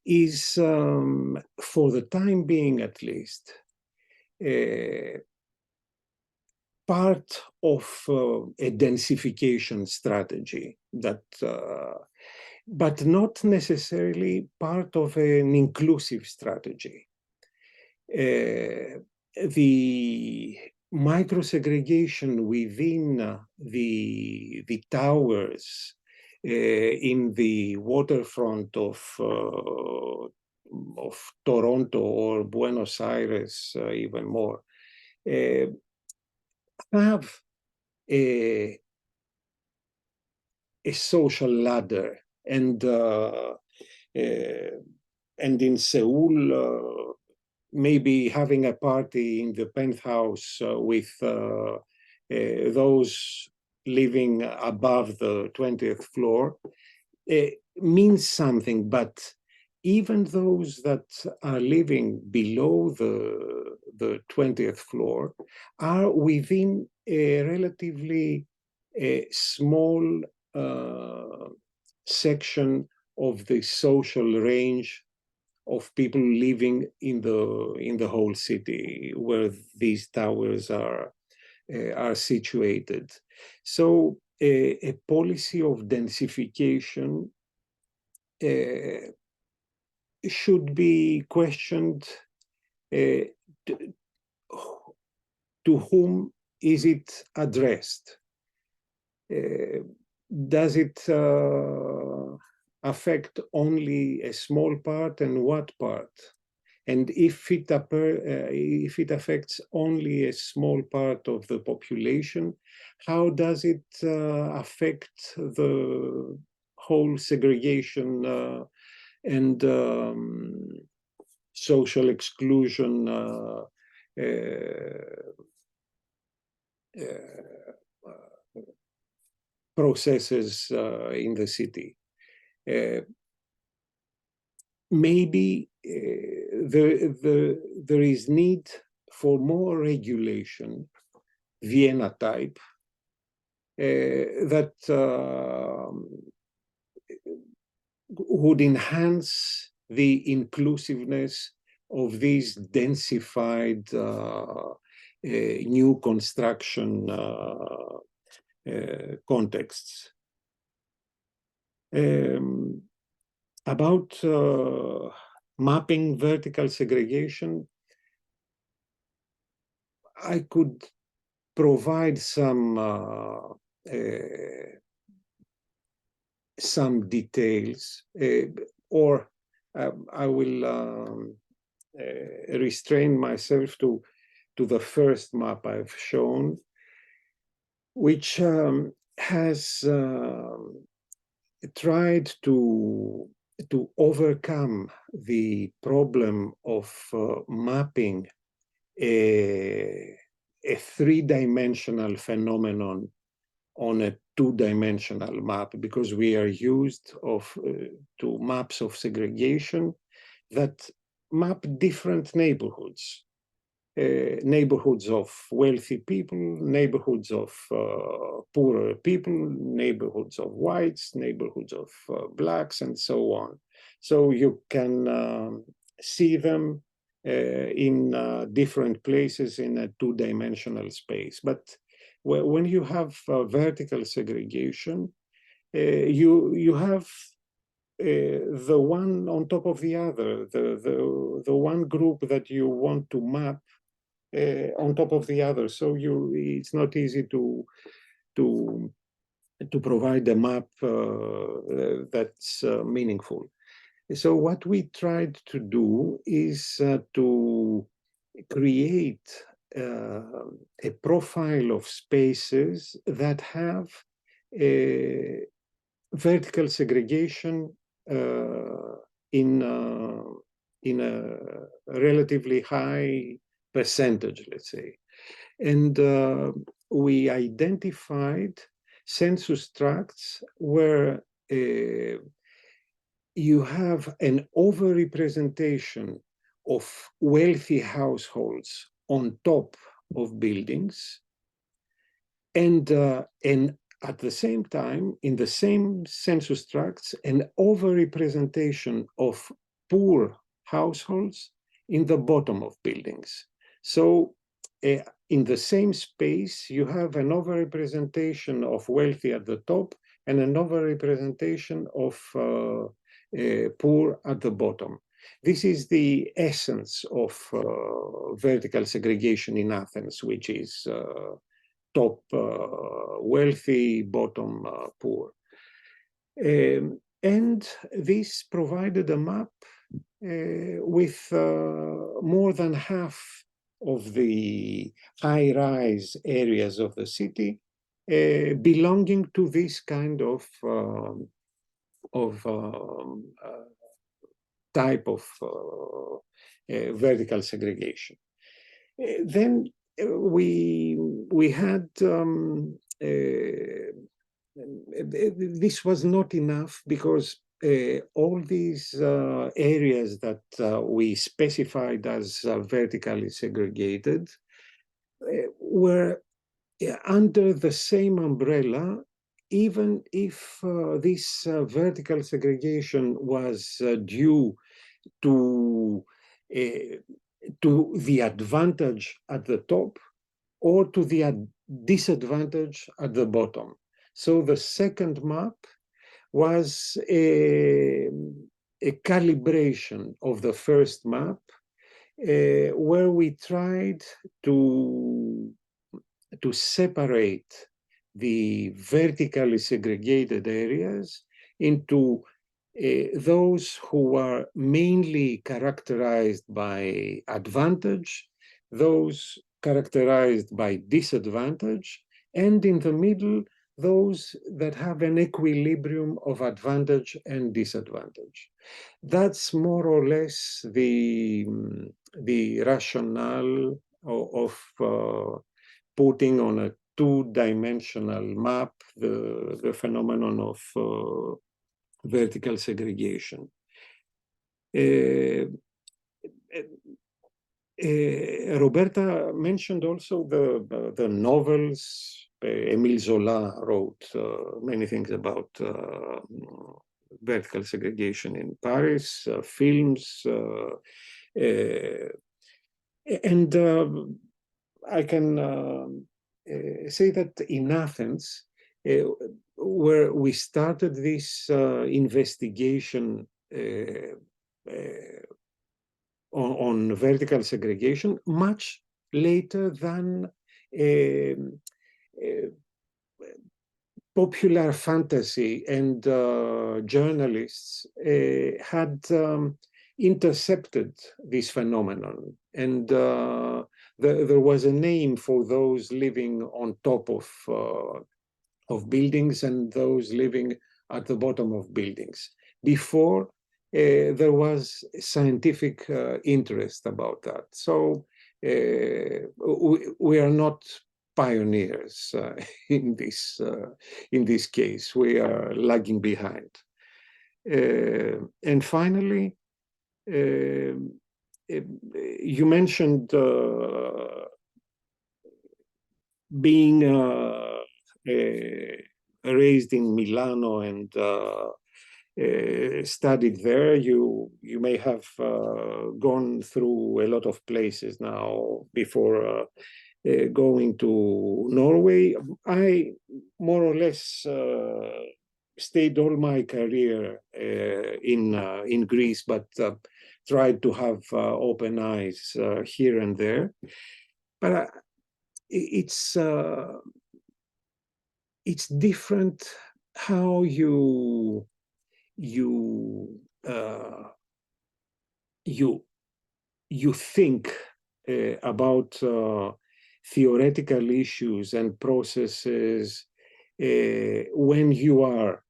is, for the time being at least, part of a densification strategy that, but not necessarily part of an inclusive strategy. The micro-segregation within the towers in the waterfront of Toronto or Buenos Aires, even more, have a social ladder, and in Seoul, maybe having a party in the penthouse with those living above the 20th floor means something, but even those that are living below the 20th floor are within a relatively small section of the social range of people living in the whole city where these towers are situated. So a policy of densification should be questioned. To whom is it addressed? Does it affect only a small part, and what part? And if it affects only a small part of the population, how does it affect the whole segregation and social exclusion processes in the city? Maybe there is need for more regulation, Vienna type, that would enhance the inclusiveness of these densified new construction contexts. About mapping vertical segregation, I could provide some details, or I will restrain myself to the first map I've shown, which has tried to overcome the problem of mapping a three-dimensional phenomenon on a two-dimensional map, because we are used to maps of segregation that map different neighborhoods. Neighborhoods of wealthy people, neighborhoods of poorer people, neighborhoods of whites, neighborhoods of blacks, and so on. So you can see them in different places in a two-dimensional space. But when you have vertical segregation, you have the one on top of the other, the one group that you want to map on top of the other. So it's not easy to provide a map that's meaningful. So what we tried to do is to create a profile of spaces that have vertical segregation in a relatively high percentage, let's say. And we identified census tracts where you have an overrepresentation of wealthy households on top of buildings, and at the same time, in the same census tracts, an overrepresentation of poor households in the bottom of buildings. So in the same space, you have an overrepresentation of wealthy at the top and an overrepresentation of poor at the bottom. This is the essence of vertical segregation in Athens, which is top wealthy, bottom poor. And this provided a map with more than half of the high-rise areas of the city belonging to this kind of type of vertical segregation. Then we had this was not enough because all these areas that we specified as vertically segregated were under the same umbrella, even if this vertical segregation was due to the advantage at the top or to the disadvantage at the bottom. So the second map was a calibration of the first map where we tried to separate the vertically segregated areas into those who are mainly characterized by advantage, those characterized by disadvantage, and in the middle, those that have an equilibrium of advantage and disadvantage. That's more or less the rationale of putting on a two-dimensional map the phenomenon of vertical segregation. Roberta mentioned also the novels. Émile Zola wrote many things about vertical segregation in Paris, films, and I can say that in Athens, where we started this investigation on vertical segregation much later than popular fantasy and journalists had intercepted this phenomenon. And there was a name for those living on top of buildings and those living at the bottom of buildings. Before, there was scientific interest about that. So we are not pioneers in this case. We are lagging behind. And finally, you mentioned being raised in Milano and studied there. You may have gone through a lot of places now before going to Norway. I more or less stayed all my career in Greece, but tried to have open eyes here and there. But it's different how you think about theoretical issues and processes when you are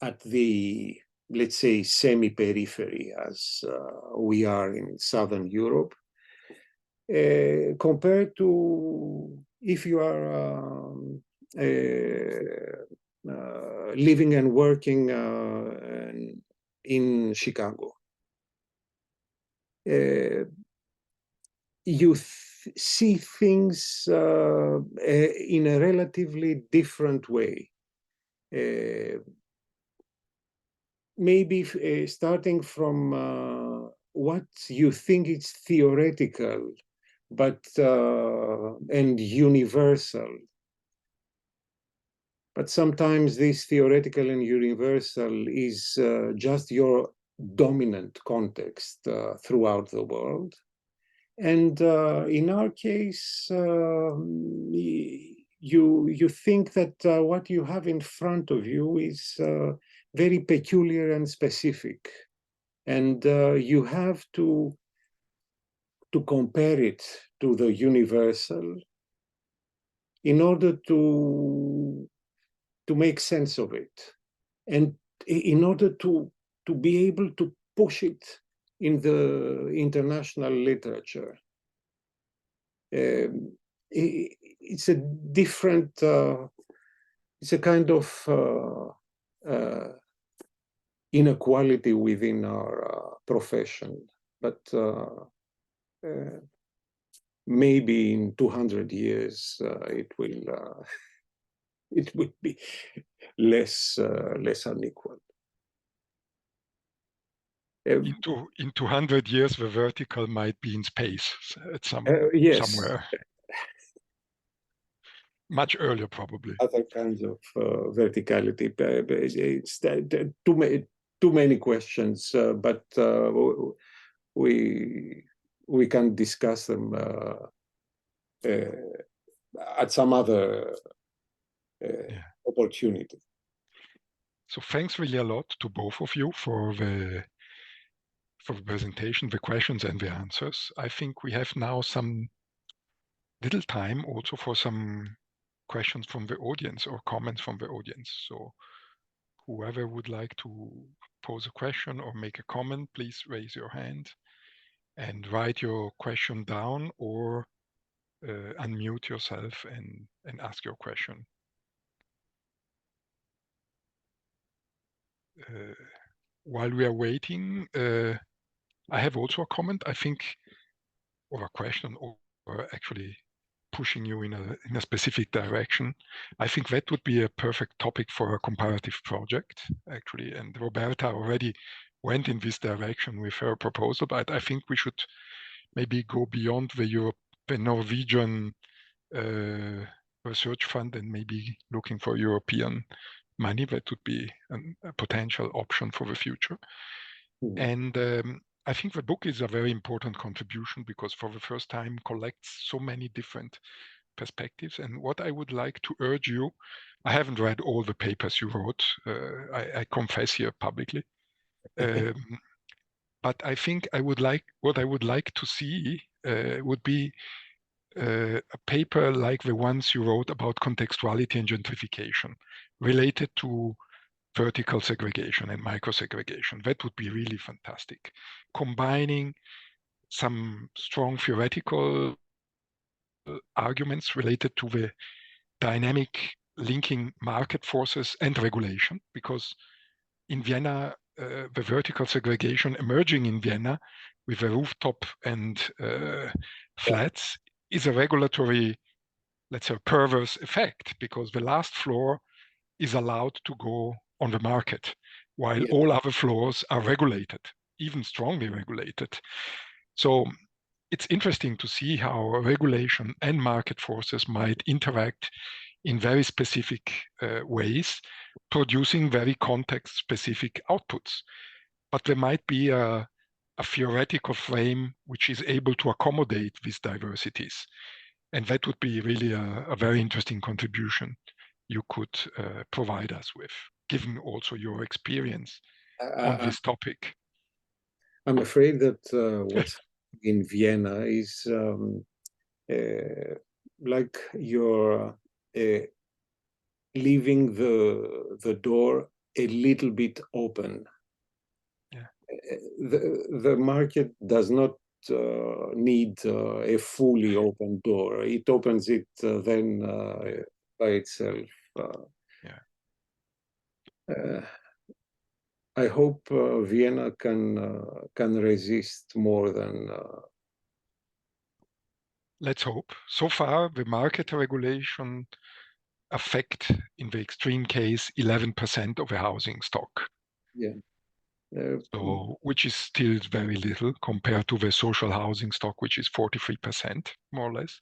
at the, let's say, semi-periphery, as we are in Southern Europe, compared to if you are living and working in Chicago, you see things in a relatively different way. Maybe starting from what you think is theoretical, but and universal. But sometimes this theoretical and universal is just your dominant context throughout the world. And in our case, you think that what you have in front of you is very peculiar and specific, and you have to compare it to the universal in order to make sense of it, and in order to be able to push it in the international literature. It's a different, it's a kind of inequality within our profession, but maybe in 200 years it will be less unequal. In 200 years, the vertical might be in space at yes. somewhere. Much earlier, probably. Other kinds of verticality. It's too many questions, but we can discuss them at some other opportunity. So thanks really a lot to both of you for the presentation, the questions and the answers. I think we have now some little time also for some questions from the audience or comments from the audience. So whoever would like to pose a question or make a comment, please raise your hand and write your question down, or unmute yourself and ask your question. While we are waiting, I have also a comment, I think, or a question, or actually pushing you in a specific direction. I think that would be a perfect topic for a comparative project, actually. And Roberta already went in this direction with her proposal, but I think we should maybe go beyond the Norwegian research fund and maybe looking for European money. That would be a potential option for the future. And I think the book is a very important contribution because for the first time collects so many different perspectives. And what I would like to urge you, I haven't read all the papers you wrote, I confess here publicly. But I think what I would like to see would be a paper like the ones you wrote about contextuality and gentrification related to vertical segregation and micro-segregation. That would be really fantastic. Combining some strong theoretical arguments related to the dynamic linking market forces and regulation, because in Vienna, the vertical segregation emerging in Vienna with a rooftop and flats is a regulatory, let's say, perverse effect, because the last floor is allowed to go on the market, while all other floors are regulated, even strongly regulated. So it's interesting to see how regulation and market forces might interact in very specific ways, producing very context-specific outputs. But there might be a theoretical frame which is able to accommodate these diversities. And that would be really a very interesting contribution you could provide us with, given also your experience on this topic. I'm afraid that what's in Vienna is like you're leaving the door a little bit open. The market does not need a fully open door. It opens it then by itself. I hope Vienna can resist more than. Let's hope. So far, the market regulation affect, in the extreme case, 11% of the housing stock. Yeah. So, which is still very little compared to the social housing stock, which is 43%, more or less.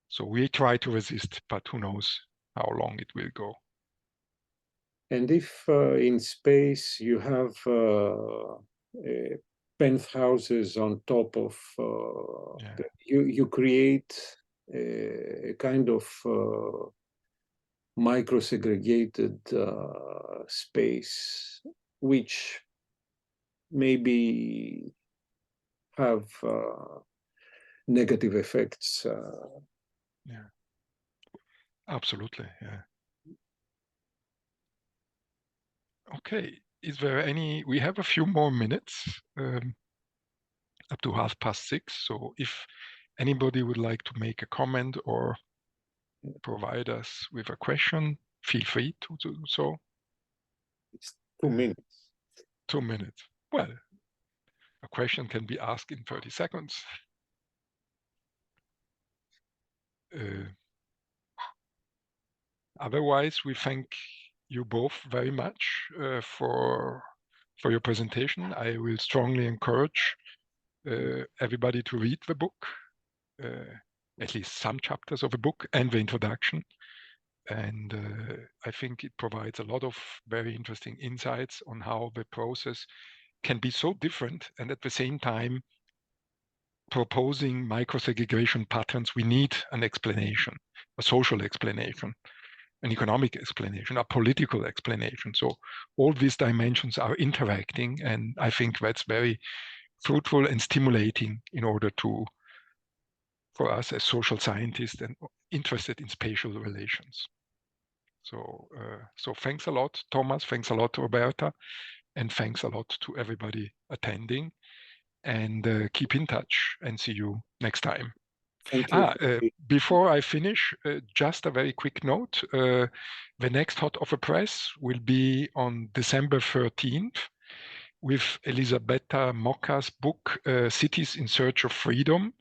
So we try to resist, but who knows how long it will go. And if in space you have penthouses on top of, you create a kind of micro-segregated space, which maybe have negative effects. Yeah, absolutely. Yeah. Okay. Is there any? We have a few more minutes, up to 6:30. So if anybody would like to make a comment or provide us with a question, feel free to do so. It's 2 minutes. 2 minutes. Well, a question can be asked in 30 seconds. Otherwise, we thank you both very much for your presentation. I will strongly encourage everybody to read the book, at least some chapters of the book and the introduction. And I think it provides a lot of very interesting insights on how the process can be so different, and at the same time proposing micro-segregation patterns. We need an explanation, a social explanation, an economic explanation, a political explanation. So all these dimensions are interacting, and I think that's very fruitful and stimulating in order for us as social scientists and interested in spatial relations. So thanks a lot, Thomas. Thanks a lot, Roberta, and thanks a lot to everybody attending. And keep in touch, and see you next time. Thank you. Before I finish, just a very quick note. The next Hot Off the Press will be on December 13th with Elisabetta Mocca's book, Cities in Search of Freedom.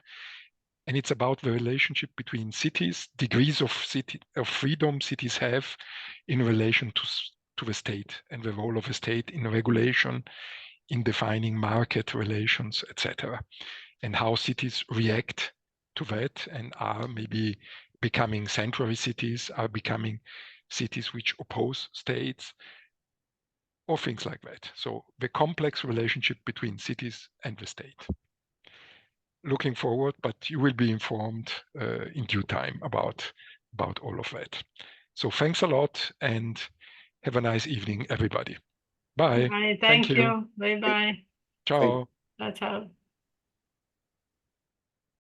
And it's about the relationship between cities, degrees of freedom cities have in relation to the state, and the role of the state in regulation, in defining market relations, etc., and how cities react to that and are maybe becoming sanctuary cities, are becoming cities which oppose states, or things like that. So the complex relationship between cities and the state. Looking forward, but you will be informed in due time about all of that. So thanks a lot, and have a nice evening, everybody. Bye. Bye. Thank you. Bye-bye. Ciao. Ciao, ciao.